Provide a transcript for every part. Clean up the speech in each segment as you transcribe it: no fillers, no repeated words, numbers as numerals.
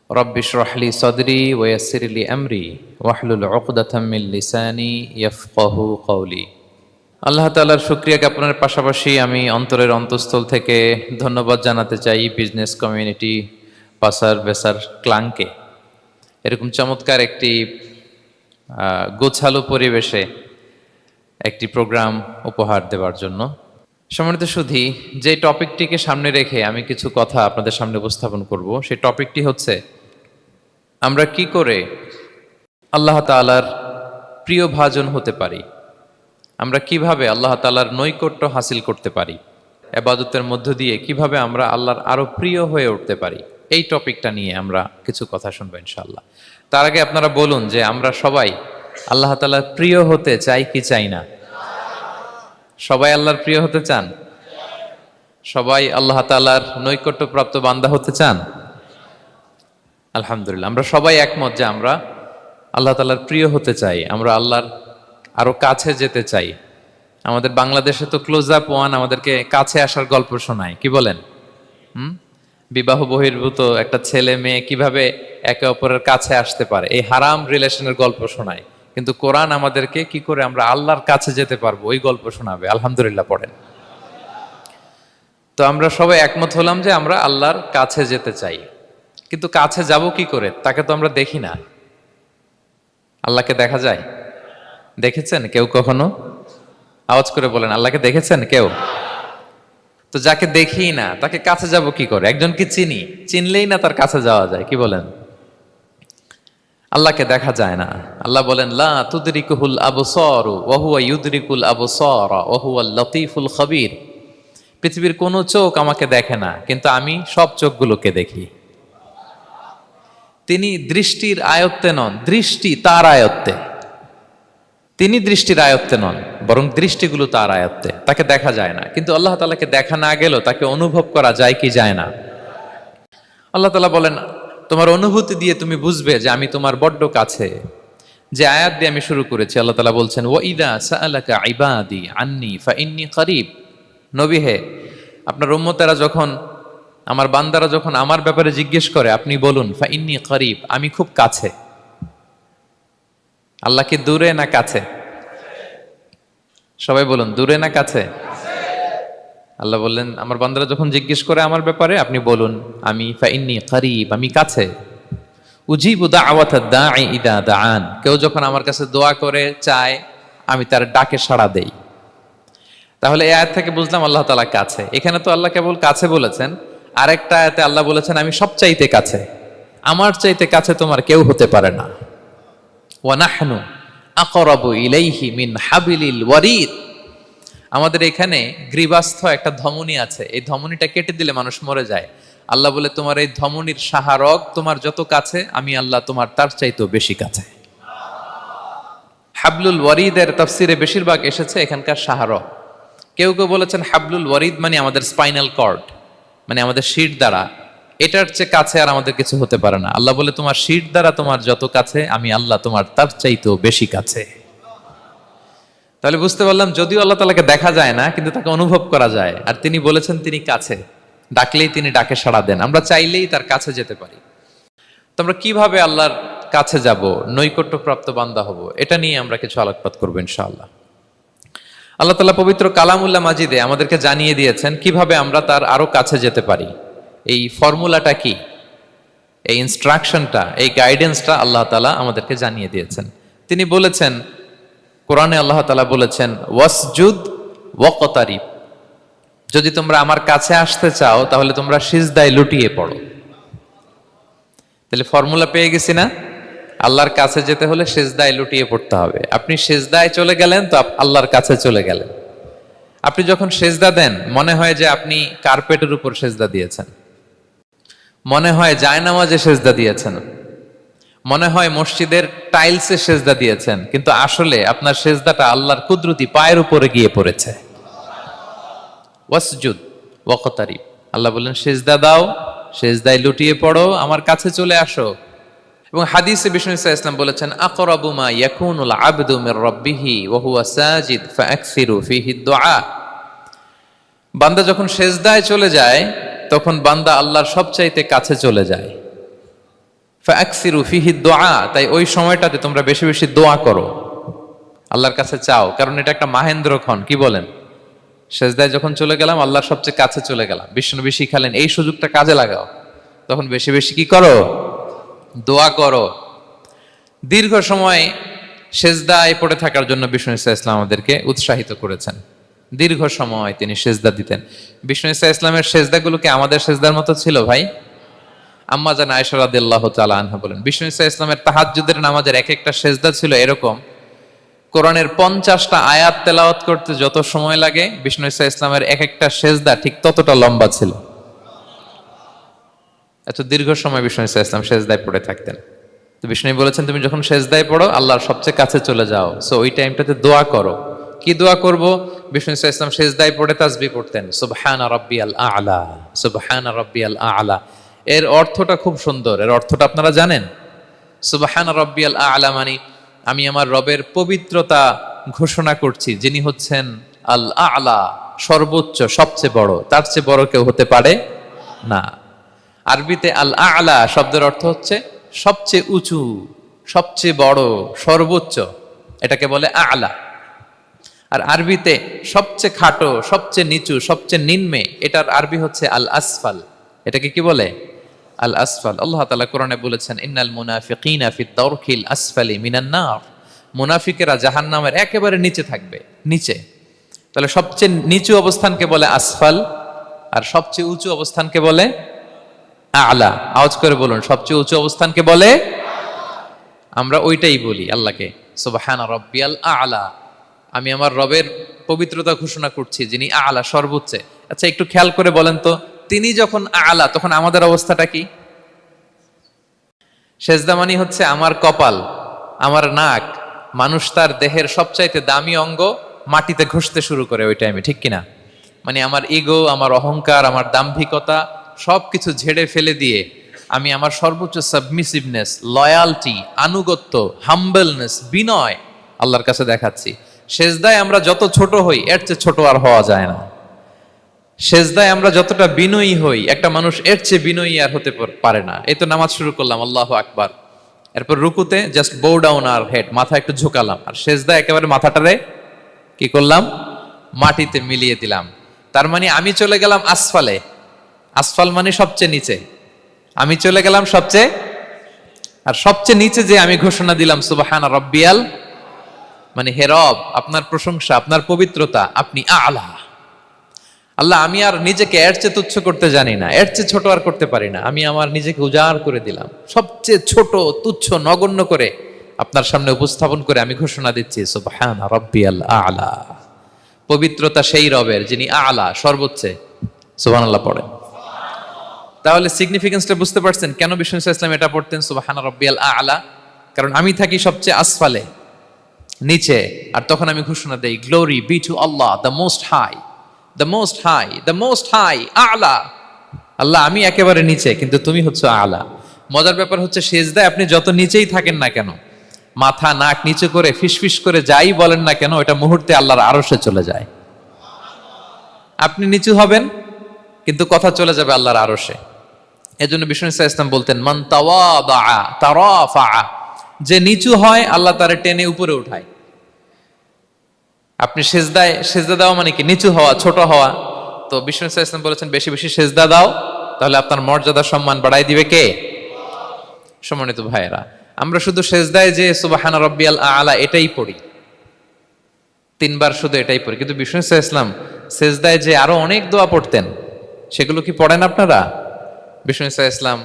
রব্বি ইশরাহ লি সাদরি ওয়া ইয়াসসির লি আমরি ওয়াহলুল উকদাতাম মিন লিসানি ইয়াফকাহু কওলি। আল্লাহ তাআলার শুকরিয়া জ্ঞাপনের পাশাপাশি আমি অন্তরের অন্তঃস্থল থেকে ধন্যবাদ জানাতে চাই বিজনেস কমিউনিটি পাসার বেসার ক্লাংকে এরকম চমৎকার একটি গোছালো পরিবেশে একটি প্রোগ্রাম উপহার দেওয়ার জন্য। সম্মানিত সুধী, যে টপিকটিকে সামনে রেখে আমি কিছু কথা আপনাদের সামনে উপস্থাপন করব, সেই টপিকটি হচ্ছে আমরা কি করে আল্লাহ তাআলার প্রিয় ভাজন হতে পারি, আমরা কিভাবে আল্লাহ তাআলার নৈকট্য হাসিল করতে পারি, ইবাদতের মধ্য দিয়ে কিভাবে আমরা আল্লাহর আরো প্রিয় হয়ে উঠতে পারি। এই টপিকটা নিয়ে আমরা কিছু কথা শুনবো ইনশাআল্লাহ। তার আগে আপনারা বলুন যে আমরা সবাই আল্লাহ তাআলার প্রিয় হতে চাই কি চাই না? সবাই আল্লাহর প্রিয় হতে চান? সবাই আল্লাহ তাআলার নৈকট্যপ্রাপ্ত বান্দা হতে চান? আলহামদুলিল্লাহ, আমরা সবাই একমত যে আমরা আল্লাহ তাআলার প্রিয় হতে চাই, আমরা আল্লাহর আরো কাছে যেতে চাই। আমাদের বাংলাদেশে তো ক্লোজ আপ ওয়ান আমাদেরকে কাছে আসার গল্প শোনায়, কি বলেন? বিবাহ বহির্ভূত একটা ছেলে মেয়ে কিভাবে একে অপরের কাছে আসতে পারে, এই হারাম রিলেশনের গল্প শোনায়। কিন্তু কোরআন আমাদেরকে কি করে আমরা আল্লাহর কাছে যেতে পারবো ওই গল্প শোনাবে। আলহামদুলিল্লাহ পড়েন। তো আমরা সবাই একমত হলাম যে আমরা আল্লাহর কাছে যেতে চাই, কিন্তু কাছে যাব কি করে? তাকে তো আমরা দেখি না। আল্লাহকে দেখা যায়? দেখেছেন কেউ কখনো? আওয়াজ করে বলেন, আল্লাহকে দেখেছেন কেউ? তো যাকে দেখি না তাকে কাছে যাব কি করে? একজনকে চিনি, চিনলেই না তার কাছে যাওয়া যায়, কি বলেন? আল্লাহকে দেখা যায় না। আল্লাহ বলেন লা তুদরিকুহুল আবসারু ওয়া হুয়া ইউদরিকুল আবসারা ওয়া হুয়াল লতীফুল খবীর। পৃথিবীর কোনো চোখ আমাকে দেখে না, কিন্তু আমি সব চোখগুলোকে দেখি। তিনি দৃষ্টির আয়ত্তে নন, দৃষ্টি তার আয়ত্তে। তিনি দৃষ্টির আয়ত্তে নন, বরং দৃষ্টিগুলো তার আয়ত্তে। তাকে দেখা যায় না, কিন্তু আল্লাহ তাআলাকে দেখা না গেলেও তাকে অনুভব করা যায় কি যায় না? আল্লাহ তাআলা বলেন তোমার অনুভূতি দিয়ে তুমি বুঝবে যে আমি তোমার বড্ড কাছে। যে আয়াত দিয়ে আমি শুরু করেছি, আল্লাহ তাআলা বলছেন ওয়া ইযা সাআলাকা ইবাদি আন্নী ফাইন্নী করিব। নবী হে, আপনার উম্মতেরা যখন, আমার বান্দারা যখন আমার ব্যাপারে জিজ্ঞেস করে, আপনি বলুন ফাইন্নী করিব, আমি খুব কাছে। আল্লাহ কি দূরে না কাছে? সবাই বলুন, দূরে না কাছে? আল্লাহ বললেন আমার বান্দারা যখন জিজ্ঞেস করে আমার ব্যাপারে, আপনি বলুন আমি ফাইন্নী করিব, আমি কাছে। উজিবু দাওয়াতাদ দাঈ ইযা দাআন, কেউ যখন আমার কাছে দোয়া করে চায়, আমি তার ডাকে সাড়া দেই। তাহলে এই আয়াত থেকে বুঝলাম আল্লাহ তাআলা কাছে। এখানে তো আল্লাহ কেবল কাছে বলেছেন, আরেকটা আয়াতে আল্লাহ বলেছেন আমি সবচাইতে কাছে, আমার চাইতে কাছে তোমার কেউ হতে পারে না। ওয়া নাহনু আকরাবু ইলাইহি মিন হাবিলিল ওয়ারিদ। আমাদের এখানে গ্রীবাস্থ একটা ধমনী আছে, এই ধমনীটা কেটে দিলে মানুষ মরে যায়। আল্লাহ বলে তোমার এই ধমনীর সাহারক তোমার যত কাছে, আমি আল্লাহ তোমার তার চাইতেও বেশি কাছে। হাবলুল ওয়ারিদের তাফসিরে বেশিরভাগ এসেছে এখানকার সাহারক। কেউ কেউ বলেছেন হাবলুল ওয়ারিদ মানে আমাদের স্পাইনাল কর্ড, মানে আমাদের শির দ্বারা। এটার চেয়ে কাছে আর আমাদের কিছু হতে পারে না। আল্লাহ বলে তোমার শির দ্বারা তোমার যত কাছে, আমি আল্লাহ তোমার তার চাইতেও বেশি কাছে। তাহলে বুঝতে পারলাম যদিও আল্লাহ তাআলাকে দেখা যায় না, কিন্তু তাকে অনুভব করা যায়। আর তিনি বলেছেন তিনি কাছে, ডাকলেই তিনি ডাকে সাড়া দেন, আমরা চাইলেই তার কাছে যেতে পারি। তো আমরা কিভাবে আল্লাহর কাছে যাব, নৈকট্যপ্রাপ্ত বান্দা হব, এটা নিয়ে আমরা কিছু আলোকপাত করবো ইনশাআল্লাহ। আল্লাহ তাআলা পবিত্র কালামুল্লাহ মাজিদে আমাদেরকে জানিয়ে দিয়েছেন কিভাবে আমরা তার আরো কাছে যেতে পারি। এই ফর্মুলাটা কি, এই ইনস্ট্রাকশনটা, এই গাইডেন্সটা আল্লাহ তাআলা আমাদেরকে জানিয়ে দিয়েছেন। তিনি বলেছেন কোরআনে, আল্লাহ তাআলা বলেছেন ওয়াসজুদ ওয়াকতারিব, যদি তোমরা আমার কাছে আসতে চাও তাহলে তোমরা সিজদায় লুটিয়ে পড়ো। তাহলে ফর্মুলা পেয়ে গেছি না? আল্লাহর কাছে যেতে হলে সিজদায় লুটিয়ে পড়তে হবে। আপনি সিজদায় চলে গেলেন তো আল্লাহর কাছে চলে গেলেন। আপনি যখন সিজদা দেন মনে হয় যে আপনি কার্পেটের উপর সিজদা দিয়েছেন, মনে হয় জায়নামাজে সিজদা দিয়েছেন, মনে হয় মসজিদের টাইলসে সিজদা দিয়েছেন, কিন্তু আসলে আপনার সিজদাটা আল্লাহর কুদরতি পায়ের উপরে গিয়ে পড়েছে। ওয়াসজুদ ওয়াকতারিব, আল্লাহ বললেন সিজদা দাও, সিজদায় লুটিয়ে পড়ো, আমার কাছে চলে আসো। এবং হাদিসে বিষ্ণু ইসলাম বলেছেন আকরাবু মা ইয়াকুনুল আবদু মির রাব্বিহি ওয়া হুয়া সাজিদ ফাআকসিরু ফীহি দুআ। বান্দা যখন সিজদায় চলে যায় তখন বান্দা আল্লাহর সবচাইতে কাছে চলে যায়। ফাকসিরু ফিহি দুআ, তাই ওই সময়টাতে তোমরা বেশি বেশি দোয়া করো, আল্লাহর কাছে চাও, কারণ এটা একটা মাহেন্দ্রক্ষণ। কি বলেন? সেজদায় যখন চলে গেলাম, আল্লাহর সবচেয়ে কাছে চলে গেলাম, বিষ্ণু শিখালেন এই সুযোগটা কাজে লাগাও, তখন বেশি বেশি কি করো? দোয়া করো। দীর্ঘ সময় সেজদায় পড়ে থাকার জন্য বিষ্ণু ইসলাম আমাদেরকে উৎসাহিত করেছেন। দীর্ঘ সময় তিনি সেজদা দিতেন। বিষ্ণু ইসলামের সেজদাগুলোকে আমাদের সেজদার মতো ছিল ভাই? আম্মা জান আয়েশা রাদিয়াল্লাহু তাআলা আনহা বলেন, বিষ্ণু ইসলামের তাহাজ্জুদের নামাজের এক একটা সেজদা ছিল এরকম, কোরআনের 50টা আয়াত তেলাওয়াত করতে যত সময় লাগে, বিষ্ণু ইসলামের এক একটা সেজদা ঠিক ততটা লম্বা ছিল। এত দীর্ঘ সময় বিষ্ণু ইসলাম সেজদায় পড়ে থাকতেন। তো বিষ্ণু বলেছেন, তুমি যখন সেজদায় পড়ো আল্লাহর সবচেয়ে কাছে চলে যাও, সো ওই টাইমটাতে দোয়া করো। কি দোয়া করব? বিষ্ণু ইসলাম সেজদায় পড়ে তাসবিহ পড়তেন, সুবহানা রাব্বিয়াল আ'লা, সুবহানা রাব্বিয়াল আ'লা। এর অর্থটা খুব সুন্দর। এর অর্থটা আপনারা জানেন? সুবহানা রাব্বিয়াল আ'লা মানে আমি আমার রবের পবিত্রতা ঘোষণা করছি, যিনি হচ্ছেন আল আ'লা, সর্বোচ্চ, সবচেয়ে বড়, তার চেয়ে বড় কেউ হতে পারে না। আরবিতে আল আ'লা শব্দের অর্থ হচ্ছে সবচেয়ে উঁচু, সবচেয়ে বড়, সর্বোচ্চ, এটাকে বলে আ'লা। আর আরবিতে সবচেয়ে খাটো, সবচেয়ে নিচু, সবচেয়ে নিম্নে, এটার আরবি হচ্ছে আল আসফাল। এটাকে কি বলে? আল আসফাল। আল্লাহ তাআলা কোরআনে বলেছেন, ইন্নাল মুনাফিকিনা ফিদ দারকিল আসফালি মিনান নার, মুনাফিকেরা জাহান্নামের একেবারে নিচে থাকবে, নিচে। তাহলে সবচেয়ে নিচু অবস্থানকে বলে আসফাল, আর সবচেয়ে উঁচু অবস্থানকে বলে আ'লা। আওয়াজ করে বলুন, সবচেয়ে উঁচু অবস্থানকে বলে? আমরা ওইটাই বলি আল্লাহকে, সুবহানা রাব্বিয়াল আ'লা, আমি আমার রবের পবিত্রতা ঘোষণা করছি, যিনি আ'লা, সর্বোচ্চ। আচ্ছা, একটু খেয়াল করে বলেন তো, তিনি যখন আ'লা, তখন আমাদের অবস্থাটা কি? সেজদা মানে হচ্ছে আমার কপাল, আমার নাক, মানুষ তার দেহের সবচাইতে দামি অঙ্গ মাটিতে ঘষতে শুরু করে ওই টাইমে, ঠিক কিনা? মানে আমার ইগো, আমার অহংকার, আমার দাম্ভিকতা সবকিছু ঝেড়ে ফেলে দিয়ে আমি আমার সর্বোচ্চ সাবমিসিভনেস, লয়ালটি, আনুগত্য, হাম্বলনেস, বিনয় আল্লাহর কাছে দেখাচ্ছি। সেজদায় আমরা যত ছোট হই, এর চেয়ে ছোট আর হওয়া যায় না। সেজদায় আমরা যতটা বিনয়ী হই, একটা মানুষ এর চেয়ে বিনয়ী আর হতে পারে না। এই তো নামাজ শুরু করলাম, আল্লাহু আকবার, এরপর রুকুতে জাস্ট বো ডাউন আর হেড, মাথা একটু ঝুঁকালাম, আর সেজদায় একেবারে মাথাটারে কি করলাম? মাটিতে মিলিয়ে দিলাম। তার মানে আমি চলে গেলাম আসফালে। আসফাল মানে সবচেয়ে নিচে, আমি চলে গেলাম সবচেয়ে, আর সবচেয়ে নিচে যে আমি ঘোষণা দিলাম সুবহানা রাব্বিয়াল, মানে হে রব, আপনার প্রশংসা, আপনার পবিত্রতা, আপনি আ'লা। আল্লাহ, আমি আর নিজেকে এর চেয়ে তুচ্ছ করতে জানি না, এর চেয়ে ছোট আর করতে পারি না, আমি আমার নিজেকে উজাড় করে দিলাম, সবচেয়ে ছোট, তুচ্ছ, নগণ্য করে আপনার সামনে উপস্থাপন করে আমি ঘোষণা দিচ্ছি সুবহানা রাব্বিয়াল আ'লা। পবিত্রতা সেই রবের যিনি আ'লা, সর্বোচ্চ। সুবহানাল্লাহ পড়েন। তাহলে সিগনিফিকেন্সটা বুঝতে পারছেন কেন বিষ্ণু ইসলাম এটা পড়তেন, সুবহানা রাব্বিয়াল আ'লা? কারণ আমি থাকি সবচেয়ে আসফালে, নিচে, আর তখন আমি ঘোষণা দেই, glory be to Allah the most high, the most high, the most high, আ'লা। আল্লাহ, আমি একেবারে নিচে, কিন্তু তুমি হচ্ছে আ'লা। মজার ব্যাপার হচ্ছে, সেজদায় আপনি যত নিচেই থাকেন না কেন, মাথা নাক নিচে করে ফিসফিস করে যাই বলেন না কেন, এটা মুহূর্তে আল্লাহর আরশে চলে যায়। আপনি নিচু হবেন, কিন্তু কথা চলে যাবে আল্লাহর আরশে। এজন্য বিষ্ণু ইসলাম বলতেন, মান তাওয়াদা তারাফা, যে নিচু হয় আল্লাহ তারে টেনে উপরে উঠায়। আপনি সেজদা দেওয়া মানে কি? নিচু হওয়া, ছোট হওয়া। তো বিষ্ণু ইসলাম বলেছেন, বেশি বেশি সেজদা দাও, তাহলে আপনার মর্যাদা, সম্মান বাড়াই দিবে কে? সম্মানিত ভাইয়েরা, আমরা শুধু সেজদায় যে সুবহানা রাব্বিয়াল আ'লা এটাই পড়ি, 3 বার শুধু এটাই পড়ি, কিন্তু বিষ্ণু ইসলাম সেজদায় যে আরো অনেক দোয়া পড়তেন, সেগুলো কি পড়েন আপনারা? বিষ্ণু ইসলাম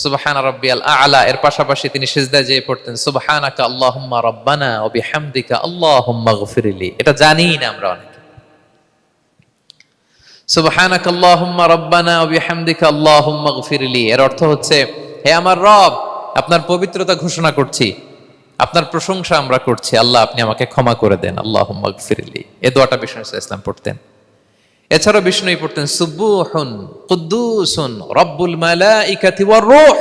সুবহানা রাব্বিয়াল আ'লা এর পাশাপাশি তিনি সিজদায় যেয়ে পড়তেন সুবহানাকা আল্লাহুম্মা রাব্বানা ওয়া বিহামদিকা আল্লাহুম্মা গফিরলি। এটা জানি না আমরা অনেকে। সুবহানাকা আল্লাহুম্মা রাব্বানা ওয়া বিহামদিকা আল্লাহুম্মা গফিরলি এর অর্থ হচ্ছে, হে আমার রব, আপনার পবিত্রতা ঘোষণা করছি, আপনার প্রশংসা আমরা করছি, আল্লাহ আপনি আমাকে ক্ষমা করে দেন, আল্লাহুম্মা গফিরলি। এই দোয়াটা বিষ্ণু ইসলাম পড়তেন। এছাড়াও বিষ্ণু পড়তেন সুবহুন কুদ্দুসুন রব্বুল মালাইকাতি ওয়ার রূহ,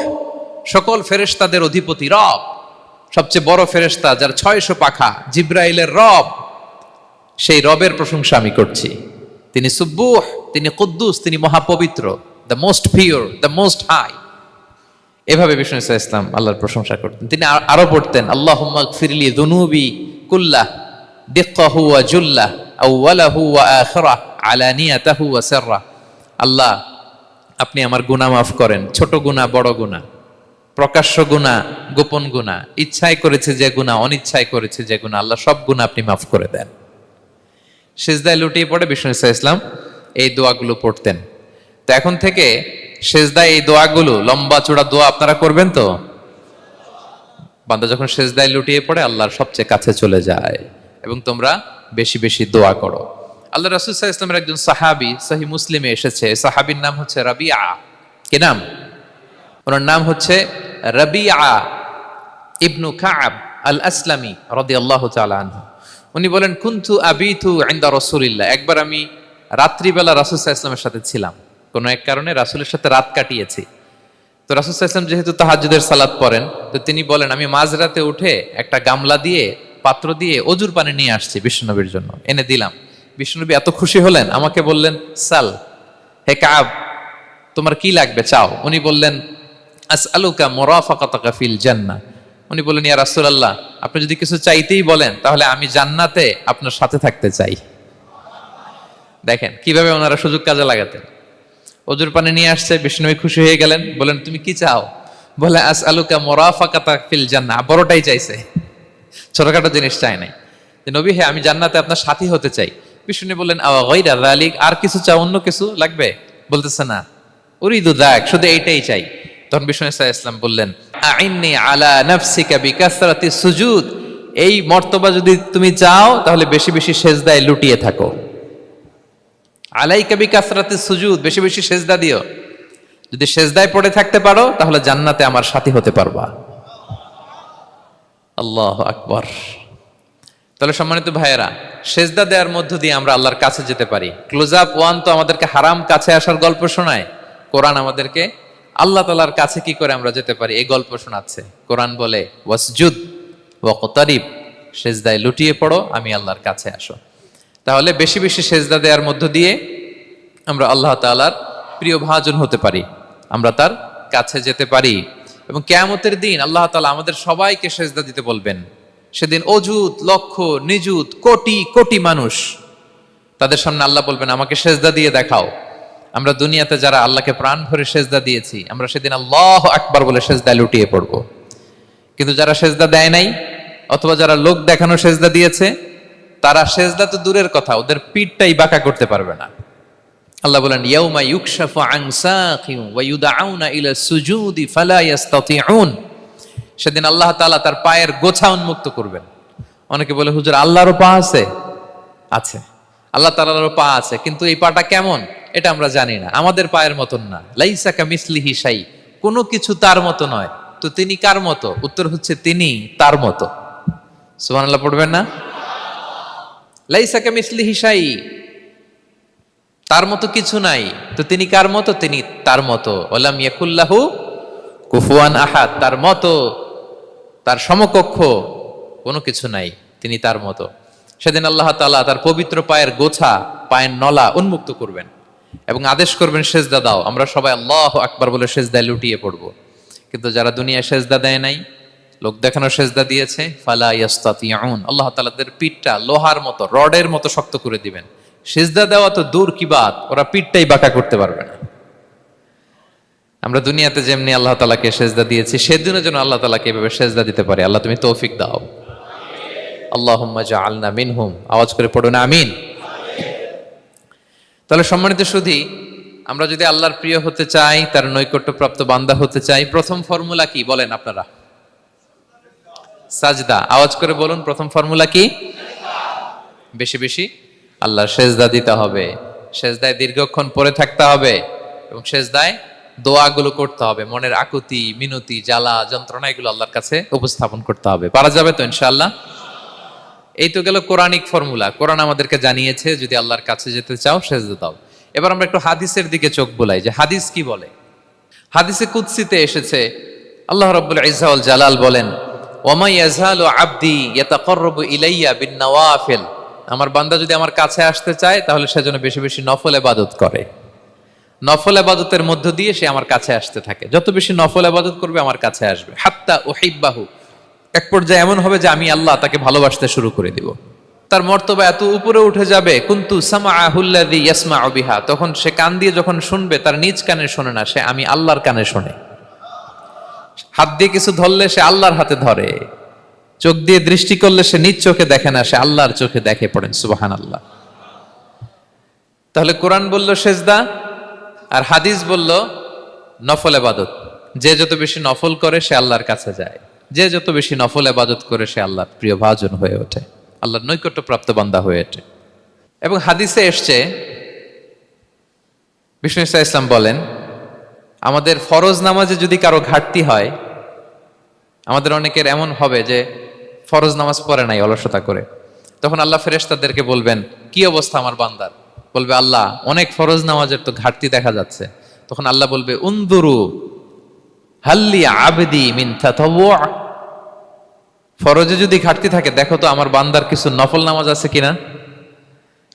সকল ফেরেশতাদের অধিপতি রব, সবচেয়ে বড় ফেরেশতা যার 600 পাখা, জিব্রাইলের রব, সেই রবের প্রশংসা আমি করছি। তিনি সুবহুহ, তিনি কুদ্দুস, তিনি মহাপবিত্র, the most pure, the most high. এভাবে বিষ্ণু ইসা ইসলাম আল্লাহর প্রশংসা করতেন। তিনি আরো পড়তেন, আল্লাহুম্মা গফিরলি যুনুবি কুল্লাহ দিক্কাহু ওয়া জুল্লাহ আউওয়ালাহু ওয়া আখিরাহ আলানিয়াতাহু ওয়া সিররাহ। আল্লাহ, আপনি আমার গুনাহ মাফ করেন, ছোট গুনাহ, বড় গুনাহ, প্রকাশ্য গুনাহ, গোপন গুনাহ, ইচ্ছায় করেছে যে গুনাহ, অনিচ্ছায় করেছে যে গুনাহ, আল্লাহ সব গুনাহ আপনি মাফ করে দেন। সিজদায় লুটিয়ে পড়ে বিষ্ণু ইসা ইসলাম এই দোয়াগুলো পড়তেন। তো এখন থেকে সেজদায় এই দোয়াগুলো, লম্বা চূড়া দোয়া আপনারা করবেন তো? বান্দা যখন সেজদায় লুটিয়ে পড়ে আল্লাহর সবচেয়ে কাছে চলে যায়। এবং তোমরা বেশি বেশি দোয়া করো। আল্লাহ রাসূল সাল্লাল্লাহু আলাইহি ওয়াসাল্লামের একজন সাহাবী, সহিহ মুসলিমে এসেছে, সাহাবীর নাম হচ্ছে রাবিআ। কি নাম? ওনার নাম হচ্ছে রাবিআ ইবনু কাব আল আসলামি রাদিয়াল্লাহু তাআলা আনহু। উনি বলেন, কুনতু আবিতু ইনদা রাসূলিল্লাহ। একবার আমি রাত্রিবেলা রাসূল সাল্লাল্লাহু আলাইহি ওয়াসাল্লামের সাথে ছিলাম, কোনো এক কারণে রাসূলের সাথে রাত কাটিয়েছি। তো রাসূল সাল্লাল্লাহু আলাইহি ওয়াসাল্লাম যেহেতু তাহাজ্জুদের সালাত পড়েন, তো তিনি বলেন, আমি মাঝরাতে উঠে একটা গামলা দিয়ে, পাত্র দিয়ে অজুর পানি নিয়ে আসছি বিশ্বনবীর জন্য, এনে দিলাম। বিশ্বনবী এত খুশি হলেন, আমাকে বললেন, সাল, হে কাব, তোমার কি লাগবে চাও। উনি বললেন, আসআলুকা মুরাফাকাতাকা ফিল জান্নাহ। উনি বললেন, ইয়া রাসূলুল্লাহ, আপনি যদি কিছু চাইতেই বলেন তাহলে আমি জান্নাতে আপনার সাথে থাকতে চাই। দেখেন কিভাবে ওনারা সুযোগ কাজে লাগাতেন। অজুর পানি নিয়ে আসছে, বিষ্ণু খুশি হয়ে গেলেন, বলেন, তুমি কি চাও? বলে, আসআলুকা মুরাফাকাতাকা ফিল জান্নাহ। বড়টাই চাইছে, ছোটখাটো জিনিস চাই নাই। নবী, হে, আমি জান্নাতে আপনার সাথী হতে চাই। বিষ্ণু বললেন, আওয়া গায়রা যালিক, আর কিছু চাও, অন্য কিছু লাগবে? বলতেছে, না, উরিদু যাক, শুধু এইটাই চাই। তখন বিষ্ণু সাল্লাল্লাহু আলাইহি ওয়াসাল্লাম বললেন, আইন্নি আলা নাফসিকা বিকাসরাতি সুজুদ। এই মর্তবা যদি তুমি চাও তাহলে বেশি বেশি সেজদায় লুটিয়ে থাকো। আলাইকা বিকাসরাতি সুজুদ, বেশি বেশি সেজদা দিও। যদি সেজদায় পড়ে থাকতে পারো তাহলে জান্নাতে আমার সাথী হতে পারবা। আল্লাহু আকবার। তাহলে সম্মানিত ভাইয়েরা, সেজদা দেওয়ার মধ্য দিয়ে আমরা আল্লাহর কাছে যেতে পারি। ক্লোজ আপ ওয়ান তো আমাদেরকে হারাম কাছে আসার গল্প শোনায়, কোরআন আমাদেরকে আল্লাহ তাআলার কাছে কি করে আমরা যেতে পারি এই গল্প শোনাচ্ছে। কোরআন বলে, ওয়াসজুদ ওয়াকতারিব, সেজদায় লুটিয়ে পড়ো, আমি আল্লাহর কাছে আসো। তাহলে বেশি বেশি সেজদা দেওয়ার মধ্য দিয়ে আমরা আল্লাহ তাআলার প্রিয় ভাজন হতে পারি, আমরা তার কাছে যেতে পারি। এবং কিয়ামতের দিন আল্লাহ তাআলা আমাদের সবাইকে সেজদা দিতে বলবেন। সেদিন অযুত, লক্ষ, নিযুত, কোটি কোটি মানুষ, তাদের সামনে আল্লাহ বলবেন, আমাকে সেজদা দিয়ে দেখাও। আমরা দুনিয়াতে যারা আল্লাহকে প্রাণ ভরে সেজদা দিয়েছি, আমরা সেদিন আল্লাহু আকবার বলে সেজদায় লুটিয়ে পড়ব। কিন্তু যারা সেজদা দেয় নাই, অথবা যারা লোক দেখানো সেজদা দিয়েছে, তারা সেজদা তো দূরের কথা, ওদের পিঠটাই বাঁকা করতে পারবে না। আল্লাহ বলেন, ইয়াউমা ইউকশাফু আন সাকিন ওয়া ইউদআউনা ইলা সুজুদি ফালা ইস্তাতিউন। সেদিন আল্লাহ তাআলা তার পায়ের গোছা উন্মুক্ত করবেন। অনেকে বলে, হুজুর, আল্লাহরও পা আছে? আছে, আল্লাহ তাআলারও পা আছে, কিন্তু এই পাটা কেমন এটা আমরা জানি না, আমাদের পায়ের মতন না। লাইসা কামিসলিহি শাই, কোনো কিছু তার মতো নয়। তো তিনি কার মতো? উত্তর হচ্ছে, তিনি তার মতো। সুবহানাল্লাহ পড়বেন না? লাইসা কামিসলিহি শাই, তার মতো কিছু নাই। তো তিনি কার মতো? তিনি তার মতো। ওয়ালাম ইয়াকুল্লাহু কুফুয়ান আহাদ, তার মতো, তার সমকক্ষ কোনো কিছু নাই, তিনি তার মতো। সেদিন আল্লাহ তাআলা তার পবিত্র পায়ের গোছা, পায়ের নলা উন্মুক্ত করবেন এবং আদেশ করবেন, সেজদা দাও। আমরা সবাই আল্লাহু আকবার বলে সেজদায় লুটিয়ে পড়ব। কিন্তু যারা দুনিয়ায় সেজদা দেয় নাই, লোক দেখানো সেজদা দিয়েছে, ফালা ইয়াস্তাতিউন, আল্লাহ তাআলা তাদের পিঠটা লোহার মতো, রডের মতো শক্ত করে দিবেন। সেজদা দেওয়া তো দূর কি বাত, ওরা পিঠটাই বাঁকা করতে পারবে না। আমরা দুনিয়াতে যেমনি আল্লাহ তাআলাকে সেজদা দিয়েছি, সেদিনও যেন আল্লাহ তাআলাকে এভাবে সেজদা দিতে পারে। আল্লাহ তুমি তৌফিক দাও। আল্লাহুম্মা জাআলনা মিনহুম, আওয়াজ করে পড়ুন আমিন। তাহলে সম্মানিত সুধী, আমরা যদি আল্লাহর প্রিয় হতে চাই, তার নৈকট্যপ্রাপ্ত বান্দা হতে চাই, প্রথম ফর্মুলা কি বলেন আপনারা? সাজদা। আওয়াজ করে বলুন, প্রথম ফর্মুলা কি? বেশি বেশি আল্লাহর সেজদা দিতে হবে, সেজদায় দীর্ঘক্ষণ পড়ে থাকতে হবে এবং সেজদায় দোয়াগুলো করতে হবে। মনের আকুতি, মিনতি, জ্বালা, যন্ত্রণা এগুলো আল্লাহর কাছে উপস্থাপন করতে হবে। পারা যাবে তো ইনশাআল্লাহ? এই তো গেল কোরআনিক ফর্মুলা। কোরআন আমাদেরকে জানিয়েছে, যদি আল্লাহর কাছে যেতে চাও সেজদা দাও। এবার আমরা একটু হাদিসের দিকে চোখ বুলাই, যে হাদিস কি বলে। হাদিসে কুদসিতে এসেছে, আল্লাহ রাব্বুল ইজ্জা ওয়াল জালাল বলেন, ওয়ামা ইয়াজালু আবদি ইয়াতাকাররাবু ইলাইয়া বিন-নওয়াফিল, আমার বান্দা যদি আমার কাছে আসতে চায় তাহলে সেজন্য বেশি বেশি নফল ইবাদত করে। নফল ইবাদতের মধ্য দিয়ে সে আমার কাছে আসতে থাকে। যত বেশি নফল ইবাদত করবে আমার কাছে আসবে, হাত্তা উহিব্বাহু, এক পর্যায়ে এমন হবে যে আমি আল্লাহ তাকে ভালোবাসতে শুরু করে দিব। তার মর্তবা এত উপরে উঠে যাবে, কুনতু সামাআহুল্লাযী ইয়াসমাউ বিহা, তখন সে কান দিয়ে যখন শুনবে তার নিজ কানে শোনে না, সে আমি আল্লাহর কানে শোনে। হাত দিয়ে কিছু ধরলে সে আল্লাহর হাতে ধরে, চোখ দিয়ে দৃষ্টি করলে সে নিজ চোখে দেখে না, সে আল্লাহর চোখে দেখে। পড়েন সুবহানাল্লাহ। তাহলে কোরআন বলল সেজদা, আর হাদিস বলল নফল ইবাদত। যে যত বেশি নফল করে সে আল্লাহর কাছে যায়, যে যত বেশি নফল ইবাদত করে সে আল্লাহর প্রিয় ভাজন হয়ে ওঠে, আল্লাহর নৈকট্য প্রাপ্ত বান্দা হয়ে ওঠে। এবং হাদিসে এসছে, বিষ্ণু ইসা ইসলাম বলেন, আমাদের ফরজ নামাজে যদি কারো ঘাটতি হয়, আমাদের অনেকের এমন হবে যে ফরজ নামাজ পড়ে নাই অলসতা করে, তখন আল্লাহ ফেরেশতাদেরকে বলবেন কি অবস্থা আমার বান্দার? বলবে আল্লাহ অনেক ফরজ নামাজের তো ঘাটতি দেখা যাচ্ছে। তখন আল্লাহ বলবে উনদুরু হাল্লি আবদি মিন তাতাওয়ু, ফরজে যদি ঘাটতি থাকে দেখো তো আমার বান্দার কিছু নফল নামাজ আছে কিনা।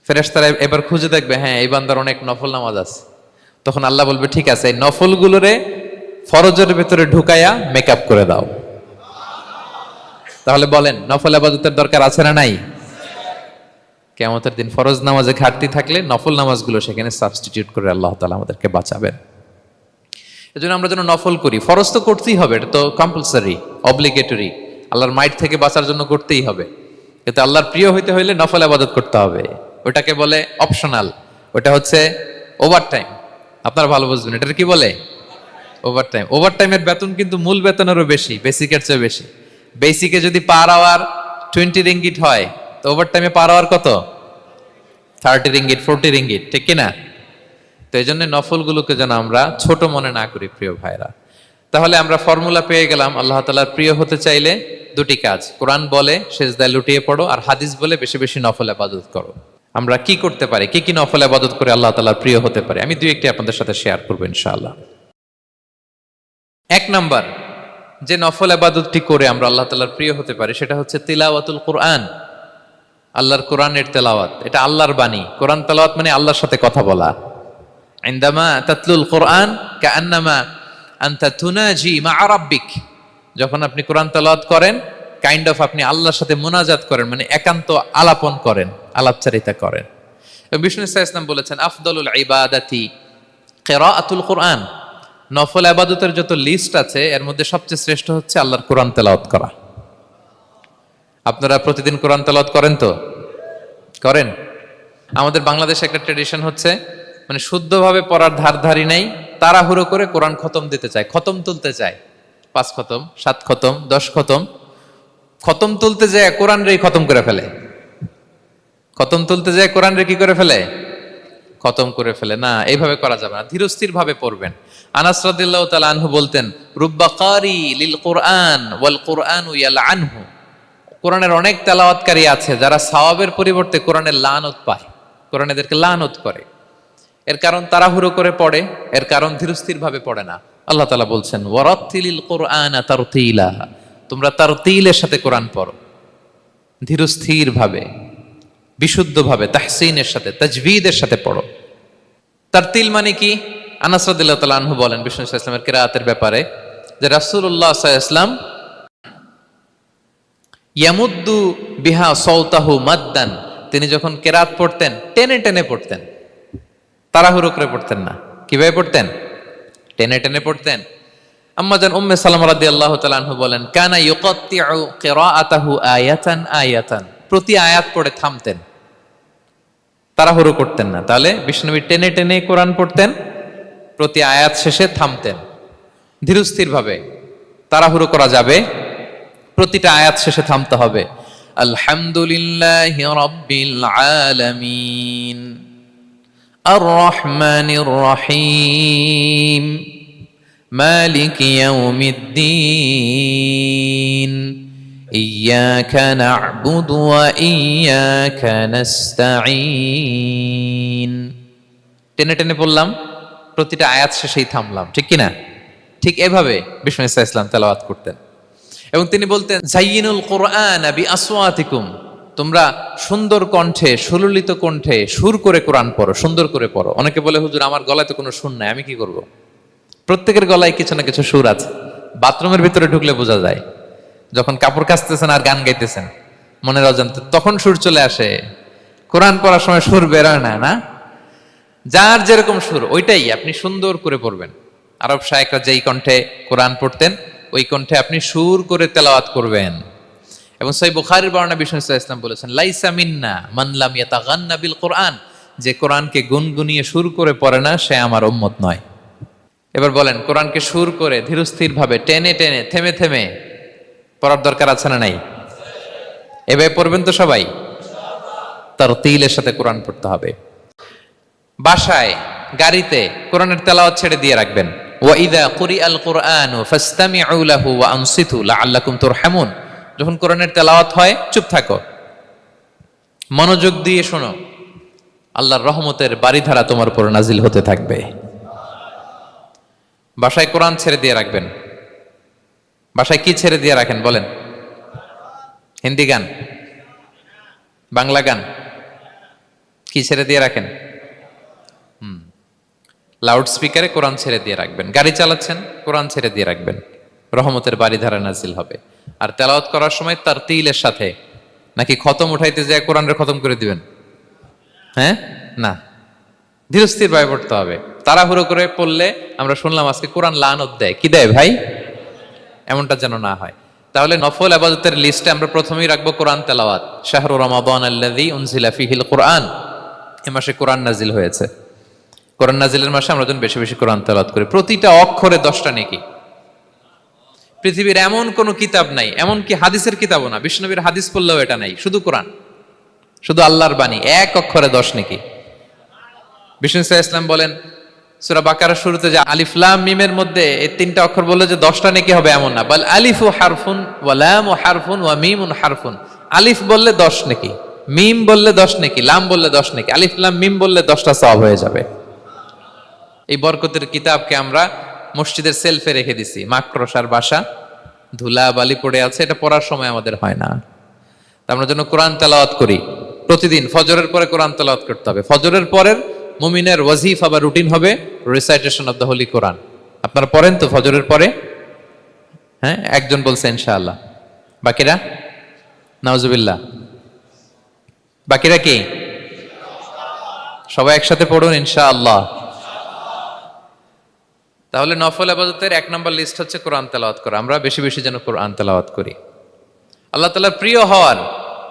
ফেরেশতারা এবার খুঁজে দেখবে, হ্যাঁ এই বান্দার অনেক নফল নামাজ আছে। তখন আল্লাহ বলবে ঠিক আছে, এই নফলগুলোরে ফরজের ভেতরে ঢুকায়া মেকআপ করে দাও। তাহলে বলেন নফল ইবাদতের দরকার আছে না নাই? কিয়ামতের দিন ফরজ নামাজে ঘাটতি থাকলে নফল নামাজগুলো সেখানে সাবস্টিটিউট করে আল্লাহ তাআলা আমাদেরকে বাঁচাবেন। এজন্য আমরা যেন নফল করি। ফরজ তো করতেই হবে, এটা তো কম্পালসারি, অব্লিগেটরি, আল্লাহর মাইট থেকে বাঁচার জন্য করতেই হবে। কিন্তু আল্লাহর প্রিয় হইতে হইলে নফল ইবাদত করতে হবে। ওটাকে বলে অপশনাল, ওটা হচ্ছে ওভারটাইম। আপনারা ভালো বুঝবেন, এটা কি বলে? ওভারটাইম। ওভারটাইমের বেতন কিন্তু মূল বেতনেরও বেশি, বেসিকের চেয়ে বেশি। বেসিকে যদি পার আওয়ার 20 রিঙ্গিট হয়, তো ওভারটাইমে পার আওয়ার কত? 30 রিঙ্গিট, 40 রিঙ্গিট, ঠিক কিনা? তো এই জন্য নফলগুলোকে যেন আমরা ছোট মনে না করি প্রিয় ভাইরা। তাহলে আমরা ফর্মুলা পেয়ে গেলাম, আল্লাহ তাআলার প্রিয় হতে চাইলে দুটি কাজ, কোরআন বলে সেজদায় লুটিয়ে পড়ো, আর হাদিস বলে বেশি বেশি নফল ইবাদত করো। আমরা কি করতে পারি, কি কি নফল ইবাদত করে আল্লাহ তাআলার প্রিয় হতে পারি, আমি দুই একটি আপনাদের সাথে শেয়ার করবো ইনশাআল্লাহ। এক নাম্বার যে নফল ইবাদতটি করে আমরা আল্লাহ তাআলার প্রিয় হতে পারি সেটা হচ্ছে তিলাওয়াতুল কোরআন, আল্লাহর কোরআনের তেলাওয়াত। এটা আল্লাহর বাণী। কোরআন তেলাওয়াত মানে আল্লাহর সাথে কথা বলা। ইনদামা তাতলুল কোরআন কাআন্নামা আনতা তুনাজি মা রাব্বিক, যখন আপনি কোরআন তেলাওয়াত করেন কাইন্ড অফ আপনি আল্লাহর সাথে মুনাজাত করেন, মানে একান্ত আলাপন করেন, আলাপচারিতা করেন। বিষ্ণু ইসা ইসলাম বলেছেন আফদলুল ইবাদাতি কিরাআতুল কোরআন, নফল ইবাদতের যত লিস্ট আছে এর মধ্যে সবচেয়ে শ্রেষ্ঠ হচ্ছে আল্লাহর কোরআন তেলাওয়াত করা। আপনারা প্রতিদিন কোরআন তেলাওয়াত করেন তো? করেন? আমাদের বাংলাদেশে একটা ট্র্যাডিশন হচ্ছে, মানে শুদ্ধভাবে পড়ার ধারধারি নেই, তাড়াহুড়ো করে কোরআন খতম দিতে চায়, খতম তুলতে চায়, 5 খতম, 7 খতম, 10 খতম। খতম তুলতে যায় কোরআন রে খতম করে ফেলে, খতম তুলতে যায় কোরআন রে কি করে ফেলে? খতম করে ফেলে। না, এইভাবে করা যাবে না, ধীরস্থির ভাবে পড়বেন। আনাস রাদিয়াল্লাহু তাআলা আনহু বলতেন রুব্বা কারি লিল কোরআন ওয়াল কোরআনু ইয়ালআনহু, কোরআনের অনেক তেলাওয়াতকারী আছে যারা সওয়াবের পরিবর্তে কোরআনের লানত পায়, কোরআন এদেরকে লানত করে। এর কারণ তাড়াহুড়ো করে পড়ে, এর কারণ ধীরস্থির ভাবে পড়ে না। আল্লাহ তাআলা বলছেন ওয়ারাত্তিলিল কোরআনা তারতিলা, তোমরা তারতিলের সাথে কোরআন পড়ো, ধীরস্থির ভাবে, বিশুদ্ধ ভাবে, তাহসিনের সাথে, তাজবিদের সাথে পড়ো। তারতিল মানে কি? আনাস রাদিয়াল্লাহু তাআলা আনহু বলেন বিষ্ণু সাল্লাল্লাহু আলাইহি ওয়াসাল্লামের কিরাআতের ব্যাপারে যে রাসূলুল্লাহ সাল্লাল্লাহু আলাইহি ওয়াসাল্লাম ইয়ামুদ্দু বিহা সাওতাহু মাদ্দান, তিনি যখন কিরাত পড়তেন টেনে টেনে পড়তেন, তাড়াহুড়ো করে পড়তেন না। কিভাবে পড়তেন? টেনে টেনে পড়তেন। আম্মা জান উম্মে সালামা রাদিয়াল্লাহু তাআলা আনহা বলেন কানা ইউকাত্তিউ কিরাআতাহু আয়াতান আয়াতান, প্রতি আয়াত পড়ে থামতেন, তাড়াহুড়ো করতেন না। তাহলে বিষ্ণুনবী টেনে টেনে কোরআন পড়তেন, প্রতি আয়াত শেষে থামতেন, ধীরস্থির ভাবে। তাড়াহুড়ো করা যাবে, প্রতিটা আয়াত শেষে থামতে হবে। আলহামদুলিল্লাহি রাব্বিল আলামিন আর রহমানির রহিম মালিকি ইয়াউমিদ্দিন ইয়্যাকা না'বুদু ওয়া ইয়্যাকা নাস্তাঈন। টেনে টেনে বললাম, প্রতিটা আয়াত শেষেই থামলাম, ঠিক কিনা? ঠিক এভাবে বিষ্ণু ইসা ইসলাম তেলাওয়াত করতেন। এবং তিনি বলতেন জাইয়িনুল কোরআন বিআসওয়াতিকুম, তোমরা সুন্দর কণ্ঠে, সুললিত কণ্ঠে সুর করে কোরআন পড়ো, সুন্দর করে পড়ো। অনেকে বলে, হুজুর আমার গলায় তো কোনো সুর নাই, আমি কি করব? প্রত্যেকের গলায় কিছু না কিছু সুর আছে। বাথরুমের ভিতরে ঢুকলে বোঝা যায়, যখন কাপড় কাচতেছেন আর গান গাইতেছেন মনের অজান্তে, তখন সুর চলে আসে। কোরআন পড়ার সময় সুর বেরোয় না, না? যার যেরকম সুর ওইটাই আপনি সুন্দর করে পড়বেন। আরব শায়েখরা যেই কণ্ঠে কোরআন পড়তেন ওই কণ্ঠে আপনি সুর করে তেলাওয়াত করবেন। এবং সহিহ বুখারীর বর্ণনা বিষ্ণু সাল্লাল্লাহু আলাইহি ওয়াসাল্লাম বলেছেন, লাইসা মিন্না মান লাম ইয়াতাগান্না বিল কোরআন, যে কোরআনকে গুনগুনিয়ে সুর করে পড়ে না সে আমার উম্মত নয়। এবার বলেন, কোরআনকে সুর করে ধীরস্থির ভাবে টেনে টেনে থেমে থেমে পড়ার দরকার আছে না নাই? এভাবে পড়বেন তো সবাই? তারতিলের সাথে কোরআন পড়তে হবে। বাসায়, গাড়িতে কোরআনের তেলাওয়াত ছেড়ে দিয়ে রাখবেন। ওয়া ইযা কুরিআল কুরআনু ফাসতামিউ লাহু ওয়া আনসিতু লাআল্লাকুম তুরহামুন। যখন কোরআনের তেলাওয়াত হয় চুপ থাকো, মনোযোগ দিয়ে শোনো, আল্লাহর রহমতের বারিধারা তোমার উপর নাজিল হতে থাকবে। বাসায় কোরআন ছেড়ে দিয়ে রাখবেন। বাসায় কি ছেড়ে দিয়ে রাখেন বলেন? হিন্দি গান, বাংলা গান, কি ছেড়ে দিয়ে রাখেন? লাউড স্পিকারে কোরআন ছেড়ে দিয়ে রাখবেন। গাড়ি চালাচ্ছেন, কোরআন ছেড়ে দিয়ে রাখবেন, রহমতের বারিধারা নাজিল হবে। আর তেলাওয়াত করার সময় তারতিলের সাথে, নাকি খতম উঠাইতে যায় কোরআনের খতম করে দিবেন? হ্যাঁ, না, ধীরস্থির ভাবে পড়তে হবে। তাড়াহুড়ো করে পড়লে আমরা শুনলাম আজকে কোরআন লানত দেয়। কি দেয় ভাই? এমনটা যেন না হয়। তাহলে নফল ইবাদতের লিস্টে আমরা প্রথমেই রাখবো কোরআন তেলাওয়াত। শাহরু রমাদান আল্লাযী উনজিলা ফীহিল কুরআন, এই মাসে কোরআন নাজিল হয়েছে। কোরআন নাজিলের মাসে আমরা যেন বেশি বেশি কোরআন তেলাওয়াত করি। প্রতিটা অক্ষরে 10টা নেকি। পৃথিবীর এমন কোন কিতাব নাই, এমন কি হাদিসের কিতাবও না, বিষ্ণুনবীর হাদিস পড়লেও এটা নাই, শুধু কোরআন, শুধু আল্লাহর বাণী, এক অক্ষরে 10 নেকি। বিষ্ণু সাল্লাল্লাহু আলাইহি ওয়াসাল্লাম বলেন সূরা বাকারার শুরুতে যে আলিফ লাম মিমের মধ্যে এই 3টা অক্ষর বললে যে 10টা নেকি হবে এমন না, বল আলিফু হারফুন ওয়া লামু হারফুন ওয়া মিমুন হারফুন। আলিফ বললে 10 নেকি, মিম বললে 10 নেকি, লাম বললে 10 নেকি, আলিফ লাম মিম বললে 10টা সওয়াব হয়ে যাবে। এই বরকতের কিতাবকে আমরা মসজিদের সেলফে রেখে দিছি। মাকড়সার বাসা, ধুলা বালি পড়ে আছে, এটা পড়ার সময় আমাদের হয় না। আমরা যেন কোরআন তেলাওয়াত করি প্রতিদিন। ফজরের পরে কোরআন তেলাওয়াত করতে হবে। ফজরের পরের মুমিনের ওয়াজিফা বা রুটিন হবে রিসাইটেশন অফ দ্য হোলি কোরআন। আপনারা পড়েন তো ফজরের পরে? হ্যাঁ, একজন বলছে ইনশাআল্লাহ, বাকিরা নাউজুবিল্লাহ। বাকিরা কি? সবাই একসাথে পড়ুন ইনশাআল্লাহ। তাহলে নফল ইবাদতের 1 নম্বর লিস্ট হচ্ছে কোরআন তেলাওয়াত করা। আমরা বেশি বেশি যেন কোরআন তেলাওয়াত করি। আল্লাহ তাআলার প্রিয় হওয়ার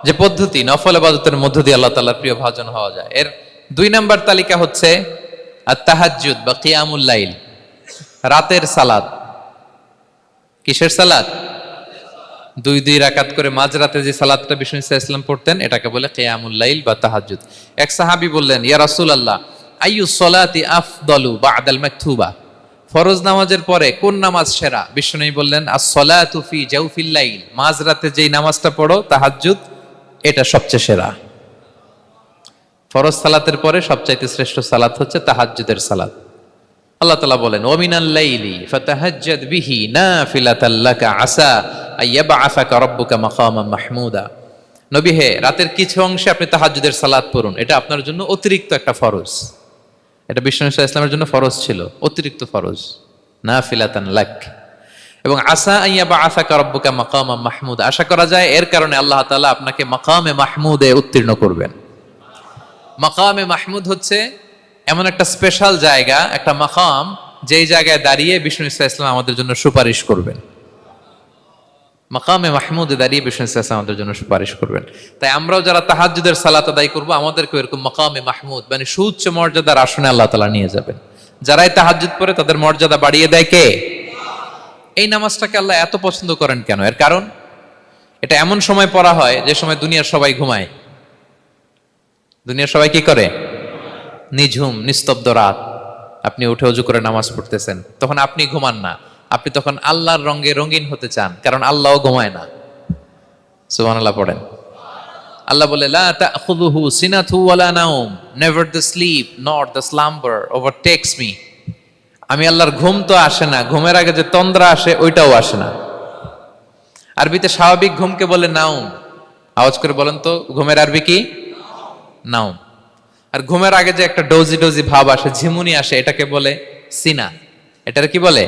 যে পদ্ধতি, নফল ইবাদতের মধ্য দিয়ে আল্লাহ তাআলার প্রিয় ভাজন হওয়া যায়। এর 2 নম্বর তালিকা হচ্ছে আত-তাহাজ্জুদ বা কিয়ামুল লাইল, রাতের সালাত। কিসের সালাত? 2 রাকাত করে মাঝরাতে যে সালাতটা বিষ্ণু সাল্লাল্লাহু আলাইহি ওয়াসাল্লাম পড়তেন এটাকে বলে কিয়ামুল লাইল বা তাহাজ্জুদ। এক সাহাবী বললেন, ইয়া রাসূলুল্লাহ, আইয়ুস সালাতি আফদালু বা'দাল মাকতুবা, ফরজ নামাজের পরে কোন নামাজ সেরা? বিষ্ণু বললেন, আস-সালাতু ফি জাওফিল লাইল, মাঝরাতে যেই নামাজটা পড়ো তাহাজ্জুদ, এটা সবচেয়ে সেরা। ফরজ সালাতের পরে সবচাইতে শ্রেষ্ঠ সালাত হচ্ছে তাহাজ্জুদের সালাত। আল্লাহ তাআলা বলেন, ওয়া মিনাল লাইলি ফাতাহাজ্জাদ বিহি নাফিলাতাল লাকা আসা আইয়াবআসাকা রাব্বুকা মাকামান মাহমুদা। নবী হে, রাতের কিছু অংশে আপনি তাহাজ্জুদের সালাত পড়ুন, এটা আপনার জন্য অতিরিক্ত একটা ফরজ। এটা বিষ্ণু সাল্লাল্লাহু আলাইহি ওয়াসাল্লামের জন্য ফরজ ছিল, অতিরিক্ত ফরজ, নাফিলাতান লাক। এবং আসা আইয়াবআসাকা রাব্বুকা মাকামান মাহমুদা, আশা করা যায় এর কারণে আল্লাহ তাআলা আপনাকে মাকামে মাহমুদে উত্তীর্ণ করবেন। মাকামে মাহমুদ হচ্ছে এমন একটা স্পেশাল জায়গা, একটা মাকাম, যেই জায়গায় দাঁড়িয়ে বিষ্ণু সাল্লাল্লাহু আলাইহি ওয়াসাল্লাম আমাদের জন্য সুপারিশ করবেন। মাকামে মাহমুদে দাঁড়িয়ে বিষ্ণু সাল্লাল্লাহু আলাইহি ওয়াসাল্লাম আমাদের জন্য সুপারিশ করবেন। তাই আমরাও যারা তাহাজ্জুদের সালাত আদায় করব, আমাদেরকে এরকম মাকামে মাহমুদ মানে সুউচ্চ মর্যাদার আসনে আল্লাহ তাআলা নিয়ে যাবেন। যারাই তাহাজ্জুদ পড়ে তাদের মর্যাদা বাড়িয়ে দেয় কে? এই নামাজটাকে আল্লাহ এত পছন্দ করেন কেন? এর কারণ, এটা এমন সময় পড়া হয় যে সময় দুনিয়ার সবাই ঘুমায়। দুনিয়ার সবাই কি করে? নিঝুম নিস্তব্ধ রাত, আপনি উঠে ওযু করে নামাজ পড়তেছেন, তখন আপনি ঘুমান না, আপনি তখন আল্লাহর রঙে রঙিন হতে চান, কারণ আল্লাহও ঘুমায় না। সুবহানাল্লাহ পড়েন। আল্লাহ বলে, লা তাখুযুহু সিনাতু ওয়ালা নাওম, never the sleep nor the slumber overtakes me. আমি আল্লাহর ঘুম তো আসে না, ঘুমের আগে যে তন্দ্রা আসে ওইটাও আসে না। আরবিতে স্বাভাবিক ঘুমকে বলে নাওম, আওয়াজ করে বলেন তো ঘুমের আরবি কি? নাওম। আর ঘুমের আগে যে একটা ডোজি ডোজি ভাব আসে, ঝিমুনি আসে, এটাকে বলে সিনা। এটার কি বলে?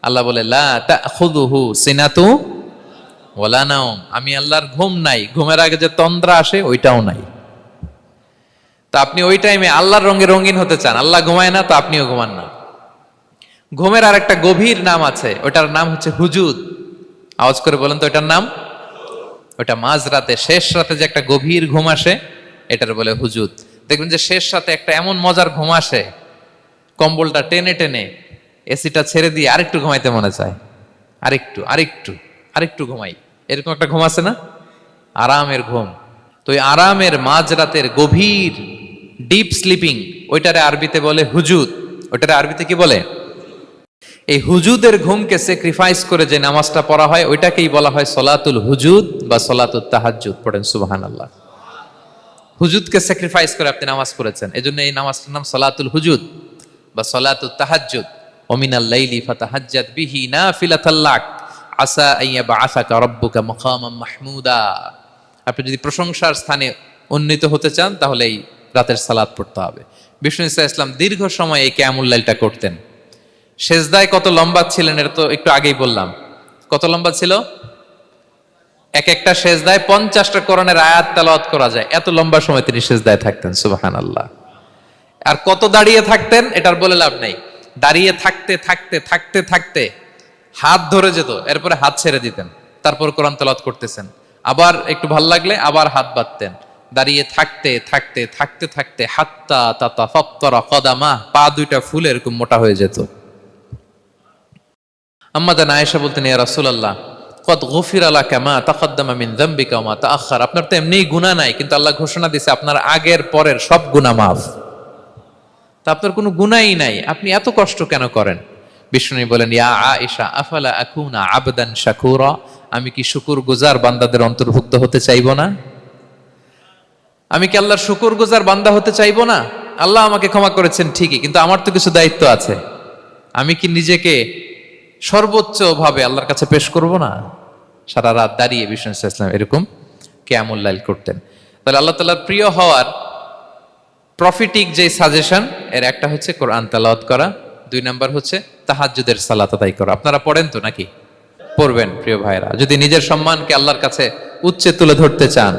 আল্লাহ বলে লা তাখুযুহু সিনাতু ওয়ালা নাওম, আমি আল্লাহর ঘুম নাই, ঘুমের আগে যে তন্দ্রা আসে ওইটাও নাই। তো আপনি ওই টাইমে আল্লাহর রঙে রঙিন হতে চান, আল্লাহ ঘুমায় না তো আপনিও ঘুমান না। ঘুমের আর একটা গভীর নাম আছে, ওটার নাম হচ্ছে হুজুদ। আওয়াজ করে বলেন তো ওটার নাম? ওটা মাঝরাতে, শেষ রাতে যে একটা গভীর ঘুম আসে, এটার বলে হুজুদ। দেখবেন যে শেষ রাতে একটা এমন মজার ঘুম আসে, কম্বলটা টেনে টেনে এসিটা ছেড়ে দিয়ে আরেকটু ঘুমাইতে মনে চায়, আরেকটু আরেকটু আরেকটু ঘুমাই, এরকম একটা ঘুম আছে না? আরামের ঘুম। তো ওই আরামের মাঝরাতের গভীর ডিপ স্লিপিং, ওইটারে আরবিতে বলে হুজুদ। ওইটারে আরবিতে কি বলে? এই হুজুদের ঘুমকে স্যাক্রিফাইস করে যে নামাজটা পড়া হয় ওইটাকেই বলা হয় সলাতুল হুজুদ বা সলাতুল তাহাজ্জুদ। পড়েন সুবহানাল্লাহ। হুজুদকে স্যাক্রিফাইস করে আপনি নামাজ পড়েছেন, এজন্য এই নামাজটার নাম সলাতুল হুজুদ বা সলাতুত তাহাজ্জুদ। ওমিনাল লাইলি ফাতাহাজ্জাদ বিহি নাফিলাতাল লাক আসা আইয়াবআসাকা রাব্বুকা মাকামাম মাহমুদা। আপনি যদি প্রশংসার স্থানে উন্নীত হতে চান তাহলে এই রাতের সালাত পড়তে হবে। বিষ্ণু ইসা ইসলাম দীর্ঘ সময় এই কিয়ামুল লাইলটা করতেন। সেজদায় কত লম্বা ছিলেন এটা তো একটু আগেই বললাম। কত লম্বা ছিল? এক একটা সেজদায় 50টা কোরআনের আয়াত তেলাওয়াত করা যায়, এত লম্বা সময় তিনি সেজদায় থাকতেন। সুবহানাল্লাহ। আর কত দাঁড়িয়ে থাকতেন এটার বলে লাভ নাই। দাঁড়িয়ে থাকতে থাকতে থাকতে থাকতে হাত ধরে যেত, এরপরে হাত ছেড়ে দিতেন, তারপর কোরআন তেলাওয়াত করতেছেন। আবার একটু ভাল লাগলে আবার হাত বাঁধতেন। দাঁড়িয়ে থাকতে থাকতে থাকতে থাকতে হাত্তা তাতাফাত্তারা কদামা, পা দুইটা ফুলে এরকম মোটা হয়ে যেত। আম্মা জান আয়েশা বলতেন, ইয়া রাসূলুল্লাহ কদ গুফিরা লাকা মা তাকদ্দামা মিন যামবিকা ওয়া মা তাআখার। আপনার তো এমনিই গুনাহ নাই, কিন্তু আল্লাহ ঘোষণা দিয়েছে আপনার আগের পরের সব গুনাহ মাফ। তা আপনার কোনো গুনাহই নাই, আপনি এত কষ্ট কেন করেন? বিষ্ণু বলেন, ইয়া আয়েশা আফালা আকুনা আবদান শাকুরা, আমি কি শুকরগুজার বান্দাদের অন্তর্ভুক্ত হতে চাইবো না? আমি কি আল্লাহর শুকরগুজার বান্দা হতে চাইবো না? আল্লাহ আমাকে ক্ষমা করেছেন ঠিকই, কিন্তু আমার তো কিছু দায়িত্ব আছে। আমি কি নিজেকে সর্বোচ্চ ভাবে আল্লাহর কাছে পেশ করব না? সারা রাত দাঁড়িয়ে বিষ্ণু ইসলাম এরকম কিয়ামুল লাইল করতেন। তাহলে আল্লাহ তাআলার প্রিয় হওয়ার প্রফিটিক যে সাজেশন, এর একটা হচ্ছে কোরআন তেলাওয়াত করা, 2 নাম্বার হচ্ছে তাহাজ্জুদের সালাত আদায় করা। আপনারা পড়েন তো নাকি? পড়বেন প্রিয় ভাইরা। যদি নিজের সম্মানকে আল্লাহর কাছে উচ্চে তুলে ধরতে চান,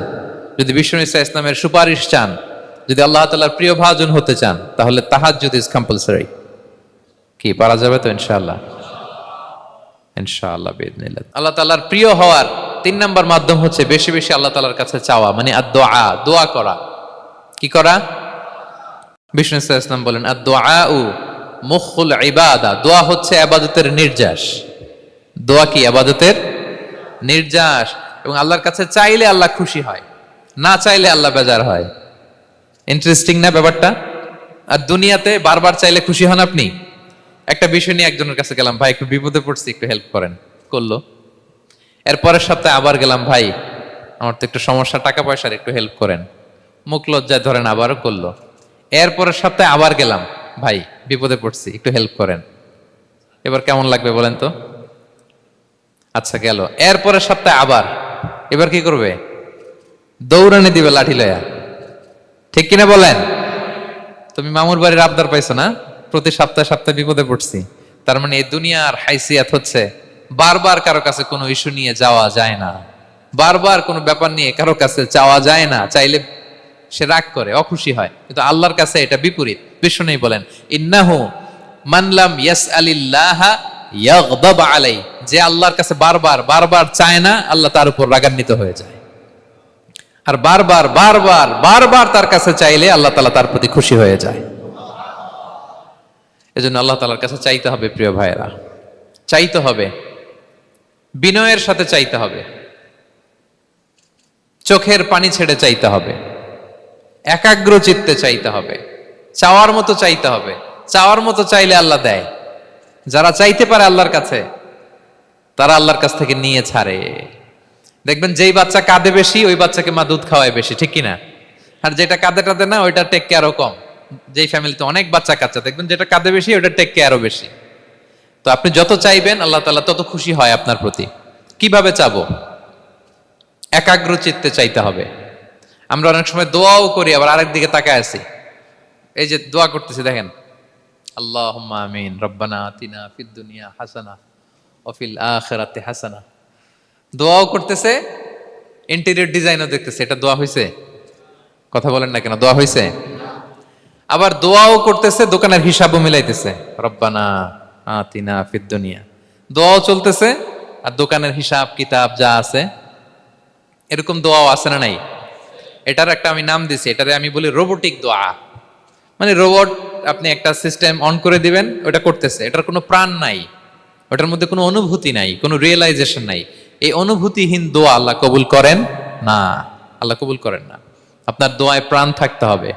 যদি বিষ্ণু ইসলামের সুপারিশ চান, যদি আল্লাহ তাআলার প্রিয় ভাজন হতে চান, তাহলে তাহাজ্জুদ ইজ কম্পালসরি। কি পারা যাবে তো? ইনশাআল্লাহ, ইনশাআল্লাহ বিইذنিল্লাহ। আল্লাহ তাআলার প্রিয় হওয়ার 3 নাম্বার মাধ্যম হচ্ছে বেশি বেশি আল্লাহ তাআলার কাছে চাওয়া, মানে আদ-দুআ, দোয়া করা। কি করা? বিষ্ণু ইসলাম বলেন, আদ-দুআউ মুখুল ইবাদা, দোয়া হচ্ছে ইবাদতের নির্যাস। দোয়া কি? ইবাদতের নির্যাস। এবং আল্লাহর কাছে চাইলে আল্লাহ খুশি হয়, না চাইলে আল্লাহ বেজার হয়। ইন্টারেস্টিং না ব্যাপারটা? আর দুনিয়াতে বারবার চাইলে খুশি হন আপনি? একটা বিষয় নিয়ে একজনের কাছে গেলাম, ভাই একটু বিপদে পড়ছি, একটু হেল্প করেন, করলো। এর পরের সপ্তাহে আবার গেলাম, ভাই আমার তো একটু সমস্যা, টাকা পয়সার, একটু হেল্প করেন। মুখ লজ্জায় ধরেন, আবারও করলো। এর পরের সপ্তাহে আবার গেলাম, ভাই বিপদে পড়ছি, একটু হেল্প করেন। এবার কেমন লাগবে বলেন তো? আচ্ছা গেল। এর পরের সপ্তাহে আবার, এবার কি করবে? দৌড়ানি দিবে লাঠি লয়া। ঠিক কিনা বলেন? তুমি মামুর বাড়ির আবদার পাইছো না, প্রতি সপ্তাহে সপ্তাহে বিপদে পড়ছি। তার মানে এই দুনিয়ার হাইসিয়াত হচ্ছে বারবার কারো কাছে কোনো ইস্যু নিয়ে যাওয়া যায় না, বারবার কোনো ব্যাপার নিয়ে কারো কাছে চাওয়া যায় না। চাইলে সে রাগ করে, অখুশি হয়, কিন্তু আল্লাহর কাছে এটা বিপরীত। বিষ্ণু বলেন, ইন্নাহু মান লাম ইয়াসআলিল্লাহা ইয়াগদাব আলাই, যে আল্লাহর কাছে বারবার বারবার চায় না, আল্লাহ তার উপর রাগান্বিত হয়ে যায়। আর বারবার বারবার বারবার তার কাছে চাইলে আল্লাহ তাআলা তার প্রতি খুশি হয়ে যায়। এজন্য আল্লাহ তাআলার কাছে চাইতে হবে প্রিয় ভাইয়েরা, চাইতে হবে, বিনয়ের সাথে চাইতে হবে, চোখের পানি ছেড়ে চাইতে হবে, একাগ্র চিত্তে চাইতে হবে, চাওয়ার মতো চাইতে হবে। চাওয়ার মতো চাইলে আল্লাহ দেয়। যারা চাইতে পারে আল্লাহর কাছে, তারা আল্লাহর কাছ থেকে নিয়ে ছাড়ে। দেখবেন যেই বাচ্চা কাঁদে বেশি, ওই বাচ্চাকে মা দুধ খাওয়ায় বেশি, ঠিক কিনা? আর যেটা কাঁদে টাদে না, ওইটা টেক কেয়ারও কম। যেই ফ্যামিলিতে অনেক বাচ্চা কাচ্চা, দেখবেন যেটা কাঁদে বেশি, ওইটা টেক কেয়ারও বেশি। তো আপনি যত চাইবেন আল্লাহ তাআলা তত খুশি হয় আপনার প্রতি। কিভাবে চাবো? একাগ্র চিত্তে চাইতে হবে। আমরা অনেক সময় দোয়াও করি, আবার আরেক দিকে তাকায় আছি। এই যে দোয়া করতেছি, দেখেন, আল্লাহুম্মা আমিন, রব্বানা আতিনা ফিদ দুনিয়া হাসানা ওয়া ফিল আখিরাতি হাসানা। দোয়াও করতেছে, ইন্টেরিয়র ডিজাইনও দেখতেছে। এটা দোয়া হইছে? কথা বলেন না কেন, দোয়া হইছে? আবার দোয়াও করতেছে, দোকানের হিসাবও মিলাইতেছে, রব্বানা আতিনা ফিদ দুনিয়া। দোয়াও চলতেছে আর দোকানের হিসাব কিতাব যা আছে, এরকম দোয়াও আছে না নাই? এটার একটা আমি নাম দিছি, এটারে আমি বলি রোবোটিক দোয়া। মানে রোবট, আপনি একটা সিস্টেম অন করে দিবেন, ওটা করতেছে, এটার কোনো প্রাণ নাই, ওটার মধ্যে কোনো অনুভূতি নাই, কোনো রিয়েলাইজেশন নাই। এই অনুভূতিহীন দোয়া আল্লাহ কবুল করেন না, আল্লাহ কবুল করেন না। আপনার দোয়ায় প্রাণ থাকতে হবে,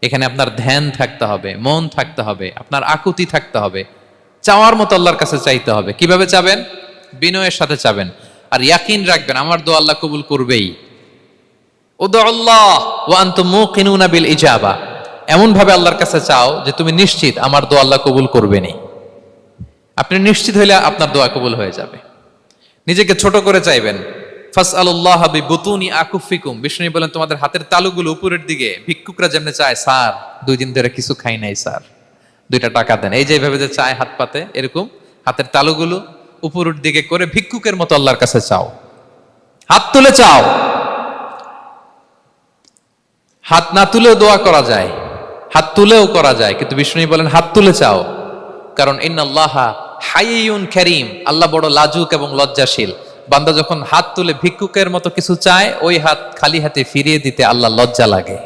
এখানে আপনার ধ্যান থাকতে হবে, মন থাকতে হবে, আপনার আকুতি থাকতে হবে, চাওয়ার মতো আল্লাহর কাছে চাইতে হবে। কিভাবে চাবেন? বিনয়ের সাথে চাবেন, আর ইয়াকিন রাখবেন আমার দোয়া আল্লাহ কবুল করবেই। উদুল্লাহ ওয়া আনতুম মুকিনুনা বিল ইজাবা, এমন ভাবে আল্লাহর কাছে চাও যে তুমি নিশ্চিত আমার দোয়া আল্লাহ কবুল করবেনই। আপনি নিশ্চিত হইলে আপনার দোয়া কবুল হয়ে যাবে। নিজেকে ছোট করে চাইবেন। ফাসআলুল্লাহ বিবুতুনি আকুফিকুম, বিষ্ণু বলেন তোমাদের হাতের তালুগুলো উপরের দিকে। ভিক্ষুকরা যেমনে চায়, স্যার 2 দিন ধরে কিছু খাই নাই স্যার, 2টা টাকা দেন, এই যে এইভাবে যে চায় হাত পাতে, এরকম হাতের তালুগুলো উপরের দিকে করে ভিক্ষুকের মতো আল্লাহর কাছে চাও। হাত তুলে চাও, হাত না তুলেও দোয়া করা যায়, হাত তুলেও করা যায়, কিন্তু বিষ্ণু বলেন হাত তুলে চাও। কারণ ইন্নাল্লাহা হাইয়ুন কারীম, আল্লাহ বড় লাজুক এবং লজ্জাশীল। বান্দা যখন হাত তুলে ভিক্ষুকের মতো কিছু চায়, ওই হাত খালি হাতে ফিরিয়ে দিতে আল্লাহ লজ্জা লাগে,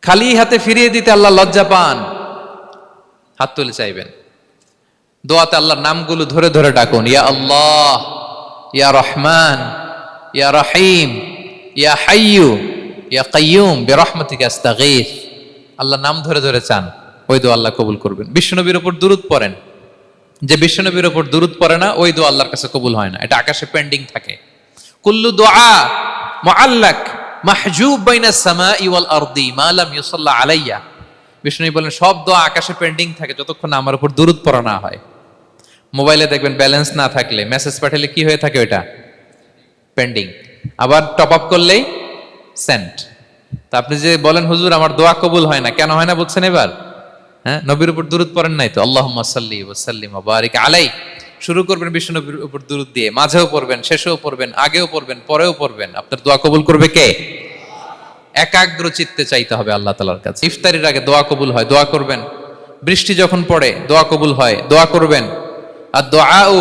খালি হাতে ফিরিয়ে দিতে আল্লাহ লজ্জা পান। হাত তুলে চাইবেন। দোয়াতে আল্লাহর নামগুলো ধরে ধরে ডাকুন, ইয়া আল্লাহ, ইয়া রহমান, ইয়া রহিম, ইয়া হাইয়ু, ইয়া কাইয়ুম বিরহমাতিকা আস্তাগীথ। আল্লাহর নাম ধরে ধরে চান, ওই দোয়া আল্লাহ কবুল করবেন। বিশ্বনবীর উপর দুরূদ পড়েন, যে বিশ্বনবীর উপর দুরূদ পড়ে না, ওই দোয়া আল্লাহর কাছে কবুল হয় না, এটা আকাশে পেন্ডিং থাকে। কুল্লু দুআ মুআল্লাক মাহজুব বাইনাস সামাই ওয়াল আরদি মা লাম ইউসাল্লা আলাইয়া। বিষ্ণু বলেন সব দোয়া আকাশে পেন্ডিং থাকে যতক্ষণ না আমার উপর দুরূদ পড়া না হয়। মোবাইলে দেখবেন ব্যালেন্স না থাকলে মেসেজ পাঠালে কি হয়ে থাকে, ওইটা পেন্ডিং, আবার টপ আপ করলেই সেন্ট। তা আপনি যে বলেন হুজুর আমার দোয়া কবুল হয় না, কেন হয় না বলছেন এবার? হ্যাঁ, নবীর উপর দুরূদ পড়েন নাই তো। আল্লাহুম্মা সাল্লি ওয়া সাল্লিম ওয়া বারিক আলাই। শুরু করবেন বিশ্ব নবীর উপর দুরূদ দিয়ে, মাঝেও পড়বেন, শেষেও পড়বেন, আগেও পড়বেন, পরেও পড়বেন। আপনার দোয়া কবুল করবে কে? একাগ্র চিত্তে চাইতে হবে আল্লাহ তাআলার কাছে। ইফতারির আগে দোয়া কবুল হয়, দোয়া করবেন। বৃষ্টি যখন পড়ে দোয়া কবুল হয়, দোয়া করবেন। আর দুআউ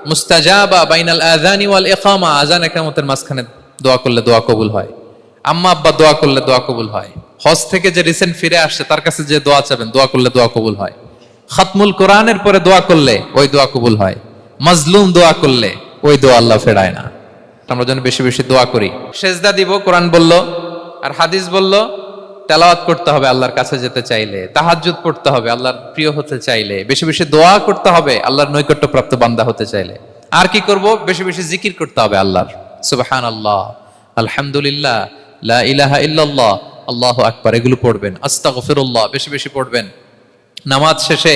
মুস্তাজাবা বাইনাল আযানি ওয়াল ইকামা, আযান ইকামতের মাঝখানে দোয়া করলে দোয়া কবুল হয়। আম্মা আব্বা দোয়া করলে দোয়া কবুল হয়। হজ থেকে যে রিসেন্ট ফিরে আসছে তার কাছে যে দোয়া চাবেন, দোয়া করলে দোয়া কবুল হয়। খাতমুল কোরআনের পরে দোয়া করলে ওই দোয়া কবুল হয়। মাজলুম দোয়া করলে ওই দোয়া আল্লাহ ফেরায় না। আমরা যেন বেশি বেশি দোয়া করি। সেজদা দিব, কোরআন বলল আর হাদিস বলল। তেলাওয়াত করতে হবে আল্লাহর কাছে যেতে চাইলে, তাহাজ্জুদ পড়তে হবে আল্লাহর প্রিয় হতে চাইলে, বেশি বেশি দোয়া করতে হবে আল্লাহর নৈকট্যপ্রাপ্ত বান্দা হতে চাইলে। আর কি করব? বেশি বেশি জিকির করতে হবে আল্লাহর। সুবহানাল্লাহ, আলহামদুলিল্লাহ, লা ইলাহা ইল্লাল্লাহ, আল্লাহু আকবার, এগুলো পড়বেন। আস্তাগফিরুল্লাহ বেশি বেশি পড়বেন। নামাজ শেষে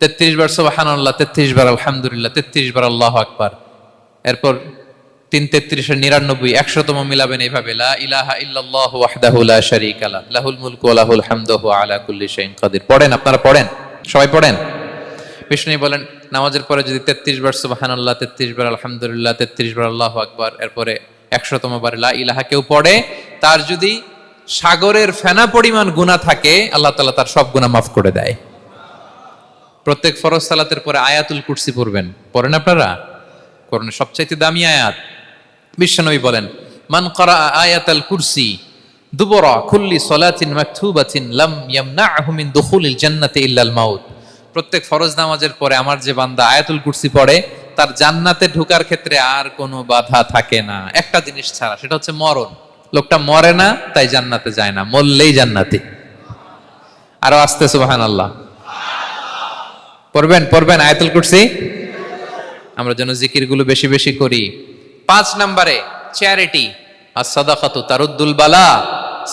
33 বার সুবহানাল্লাহ, 33 বার আলহামদুলিল্লাহ, 33 বার আল্লাহু আকবার। এরপর 3 33 99 100তম মিলাবেন এইভাবে, লা ইলাহা ইল্লাল্লাহু ওয়াহদাহু লা শারীকা লাহু লাহুল মুলকু ওয়া লাহুল হামদু ওয়া আলা কুল্লি শাইইন কাদির। পড়েন, আপনারা পড়েন, সবাই পড়েন। বিষ্ণু বলেন নামাজের পরে যদি 33 বার সুবহানাল্লাহ, 33 বার আলহামদুলিল্লাহ, 33 বার আল্লাহু আকবার, এরপরে 100তম বার লা ইলাহা কেউ পড়ে, তার যদি সাগরের ফেনা পরিমাণ গুনাহ থাকে আল্লাহ তাআলা তার সব গুনাহ মাফ করে দেয়। প্রত্যেক ফরজ সালাতের পরে আয়াতুল কুরসি পড়বেন। পড়েন আপনারা? কোরআনের সবচাইতে দামি আয়াত। বিশ্বনবী বলেন মান ক্বারা আয়াতাল কুরসি দুবরা কুল্লি সালাতিন মাকতুবাতিন লাম ইয়ামনাহু মিন দুখুলিল জান্নাতি ইল্লাল মাউত। প্রত্যেক ফরজ নামাজের পরে আমার যে বান্দা আয়াতুল কুরসি পড়ে তার জান্নাতে ঢোকার ক্ষেত্রে আর কোনো বাধা থাকে না, একটা জিনিস ছাড়া, সেটা হচ্ছে মরণ। লোকটা মরে না তাই জান্নাতে যায় না, মরলেই জান্নাতি। আরো আস্তে সুবহানাল্লাহ পড়বেন, পড়বেন আয়াতুল কুরসি। আমরা যেন জিকির গুলো বেশি বেশি করি। 5 নম্বরে চ্যারিটি। আর সাদাকাতু তারুদ্দুল বালা,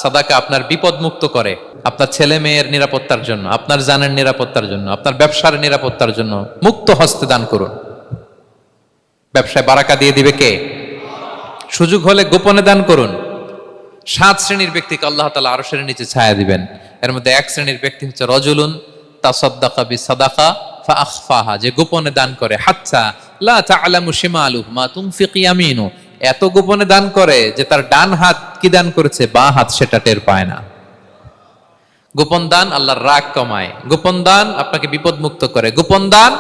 সাদাকা আপনার বিপদ মুক্ত করে, আপনার ছেলে মেয়ের নিরাপত্তার জন্য, আপনার জানের নিরাপত্তার জন্য, আপনার ব্যবসার নিরাপত্তার জন্য মুক্ত হস্তে দান করুন। ব্যবসায় বারাকা দিয়ে দিবে কে? সুযোগ হলে গোপনে দান করুন। 7 শ্রেণীর ব্যক্তিকে আল্লাহ তাআলা আরশের নিচে ছায়া দিবেন। এর মধ্যে 1 শ্রেণীর ব্যক্তি হচ্ছে রজুলুন তাসাদ্দাকা বিসাদাকা ফাআখফাহা, যে গোপনে দান করে, হাত্তা লা তা'লামু শিমালুহু মা তুনফিকু ইয়ামিনু, এত গোপনে দান করে যে তার ডান হাত কি দান করেছে বাঁ হাত সেটা টের পায় না। গোপন দান আল্লাহর রাগ কমায়, গোপন দান আপনাকে বিপদ মুক্ত করে, গোপন দান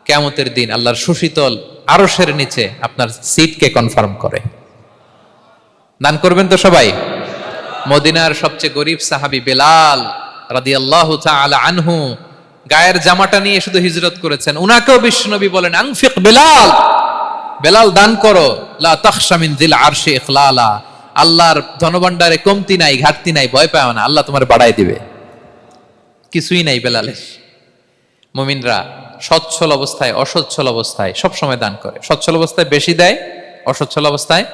কিয়ামতের দিন আল্লাহর সুশীতল আরশের নিচে আপনার সিটকে কনফার্ম করে। দান করবেন তো সবাই? মদিনার সবচেয়ে গরিব সাহাবী বেলাল রাদিয়াল্লাহু তাআলা আনহু গায়ের জামাটা নিয়ে শুধু হিজরত করেছেন, উনাকেও বিশ্বনবী বলেন আনফিক বেলাল, বেলাল দান করো, লা তাখশা মিন যিল আরশি ইখলালা, আল্লাহর ধনভাণ্ডারে কমতি নাই, ঘাটতি নাই, ভয় পাও না, আল্লাহ তোমার বাড়াই দিবে। কিছুই নাই বেলালের। মুমিনরা সচ্ছল অবস্থায় অসচ্ছল অবস্থায় সব সময় দান করে। সচ্ছল অবস্থায় বেশি দেয়, অসচ্ছল অবস্থায়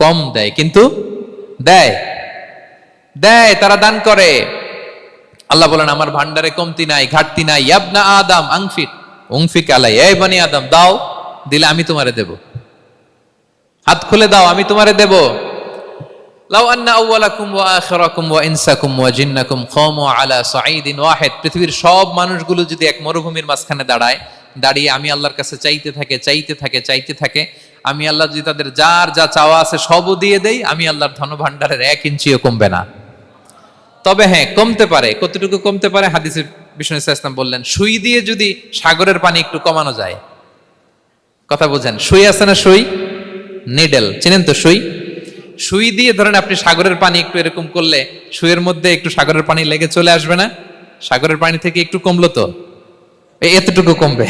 কম দেয়, কিন্তু দেয় দেয় তারা দান করে। আল্লাহ বলেন আমার ভান্ডারে কমতি নাই, ঘাটতি নাই। ইয়াবনা আদম আনফিক উনফিক আলাই, এই বনি আদম দাও, দিলে আমি তোমারে দেব, হাত খুলে দাও আমি তোমারে দেব। লাউ আন্না আউওয়ালাকুম ওয়া আখিরাকুম ওয়া ইনসাকুম ওয়া জিন্নাকুম কামু আলা সাঈদিন ওয়াহিদ, পৃথিবীর সব মানুষগুলো যদি এক মরুভূমির মাঝখানে দাঁড়ায়, দাঁড়িয়ে আমি আল্লাহর কাছে চাইতে থাকে, আমি আল্লাহ যদি তাদের যার যা চাওয়া আছে সবও দিয়ে দেই, আমি আল্লাহর ধনভাণ্ডারের 1 ইঞ্চিও কমবে না। তবে হ্যাঁ, কমতে পারে। কতটুকু কমতে পারে? হাদিসে বিষ্ণু ইসলাম বললেন, সুই দিয়ে যদি সাগরের পানি একটু কমানো যায়। কথা বুঝেন? সুই আছে না, সুই, নিডেল, চিনেন তো সুই? সুই দিয়ে ধরেন আপনি সাগরের পানি একটু এরকম করলে সুইয়ের মধ্যে একটু সাগরের পানি লেগে চলে আসবে না? সাগরের পানি থেকে একটু কমলো তো, এতটুকু কমবে।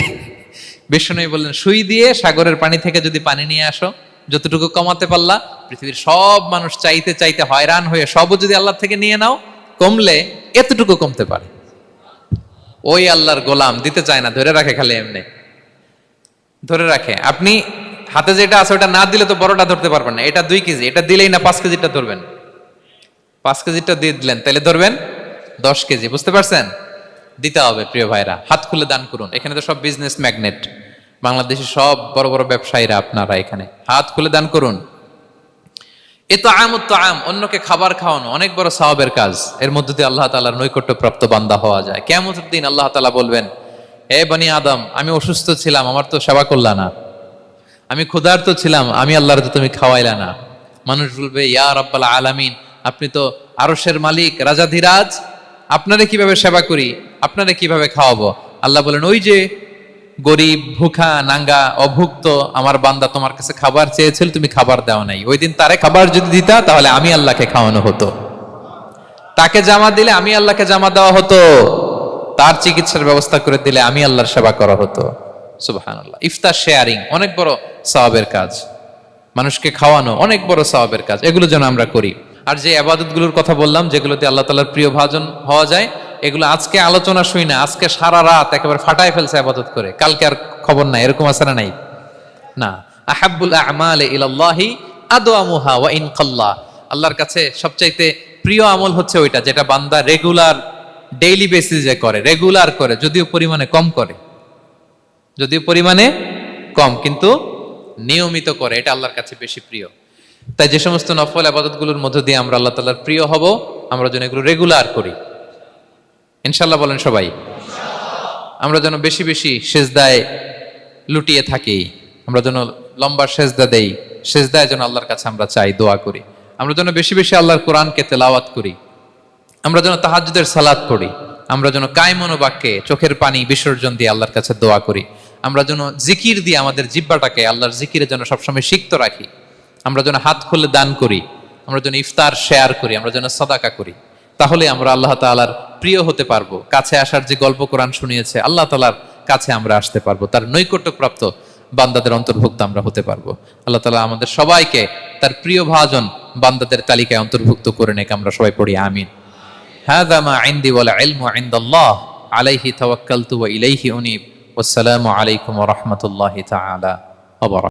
বিষ্ণু বললেন সুই দিয়ে সাগরের পানি থেকে যদি পানি নিয়ে আসো, যতটুকু কমাতে পারলা, পৃথিবীর সব মানুষ চাইতে চাইতে হয়রান হয়ে সবও যদি আল্লাহ থেকে নিয়ে নাও, কমলে এতটুকু কমতে পারে। ওই আল্লাহর গোলাম দিতে চায় না, ধরে রাখে, খালি এমনি ধরে রাখে। আপনি হাতে যেটা আছে ওটা না দিলে তো বড়টা ধরতে পারবেন না। এটা 2 কেজি, এটা দিলেই না 5 কেজিটা ধরবেন। 5 কেজিটা দিয়ে দিলেন, তাহলে ধরবেন 10 কেজি। বুঝতে পারছেন? দিতে হবে প্রিয় ভাইরা, হাত খুলে দান করুন। এখানে তো সব বিজনেস ম্যাগনেট, বাংলাদেশের সব বড় বড় ব্যবসায়ীরা আপনারা এখানে, হাত খুলে দান করুন। ইতআমুত তাআম, অন্যকে খাবার খাওয়ানো অনেক বড় সওয়াবের কাজ। এর মধ্যে দিয়ে আল্লাহ তাআলার নৈকট্যপ্রাপ্ত বান্দা হওয়া যায়। কিয়ামতের দিন আল্লাহ তাআলা বলবেন, হে বনি আদম, আমি অসুস্থ ছিলাম, আমার তো সেবা করলা না। আমি ক্ষুধার্ত ছিলাম, আমি আল্লাহর তো তুমি খাওয়াইলা না। মানুষ বলবে, ইয়া রাব্বাল আলামিন, আপনি তো আরশের মালিক, রাজাধিরাজ, আপনারে কিভাবে সেবা করি, আপনারে কিভাবে খাওয়াবো? আল্লাহ বলেন, ওই যে গরিব, ভুখা, নাঙ্গা, অভুক্ত আমার বান্দা তোমার কাছে খাবার চেয়েছিল, তুমি খাবার দাও নাই। ওই দিন তারে খাবার যদি দিতা, তাহলে আমি আল্লাহকে খাওয়ানো হতো। তাকে জামা দিলে আমি আল্লাহকে জামা দেওয়া হতো। তার চিকিৎসার ব্যবস্থা করে দিলে আমি আল্লাহর সেবা করা হতো। সুবহানাল্লাহ। ইফতার শেয়ারিং অনেক বড় সওয়াবের কাজ, মানুষকে খাওয়ানো অনেক বড় সওয়াবের কাজ। এগুলো যেন আমরা করি। আর যে ইবাদতগুলোর কথা বললাম, যেগুলোতে আল্লাহ তাআলার প্রিয় ভাজন হওয়া যায়, এগুলো আজকে আলোচনা শুই না, আজকে সারা রাত একেবারে ফাটায় ফেলছে ইবাদত করে, কালকে আর খবর নাই, এরকম আছে না নাই? না। আহাব্বুল আ'মালি ইলাল্লাহি আদওয়ামুহা ওয়া ইন কাল্লা, আল্লাহর কাছে সবচাইতে প্রিয় আমল হচ্ছে ওইটা যেটা বান্দা রেগুলার, ডেইলি বেসিসে করে, রেগুলার করে, যদিও পরিমাণে কম, কিন্তু নিয়মিত করে, এটা আল্লাহর কাছে বেশি প্রিয়। তাই যে সমস্ত নফল ইবাদতগুলোর মধ্য দিয়ে আমরা আল্লাহ তাআলার প্রিয় হব, আমরা যেন এগুলো রেগুলার করি, ইনশাআল্লাহ বলেন সবাই। আমরা যেন বেশি বেশি সেজদায় লুটিয়ে থাকি, আমরা যেন লম্বা সেজদা দেই, সেজদায় যেন আল্লাহর কাছে আমরা চাই, দোয়া করি। আমরা যেন বেশি বেশি আল্লাহর কোরআনকে তেলাওয়াত করি, আমরা যেন তাহাজ্জুদের সালাত পড়ি, আমরা যেন কায়মন বাক্যে চোখের পানি বিসর্জন দিয়ে আল্লাহর কাছে দোয়া করি, আমরা যেন জিকির দিয়ে আমাদের জিহ্বাটাকে আল্লাহর জিকিরে যেন সবসময় সিক্ত রাখি, আমরা যেন হাত খুলে দান করি, আমরা যেন ইফতার শেয়ার করি, আমরা যেন সাদাকা করি। তাহলে আমরা আল্লাহ তাআলার প্রিয় হতে পারবো। কাছে আসার যে গল্প কোরআন শুনিয়েছে, আল্লাহ তাআলার কাছে আমরা আসতে পারবো, তার নৈকট্যপ্রাপ্ত বান্দাদের অন্তর্ভুক্ত আমরা হতে পারবো। আল্লাহ তাআলা আমাদের সবাইকে তার প্রিয় ভাজন বান্দাদের তালিকায় অন্তর্ভুক্ত করে নেক। আমরা সবাই পড়ি আমিন। হাযা মা ইনদি ওয়াল ইলমু ইনদাল্লাহ আলাইহি তাওয়াক্কালতু ওয়া ইলাইহি উনীব। ওয়াসসালামু আলাইকুম ওয়া রাহমাতুল্লাহি তাআলা ওয়া বারাকাতুহু।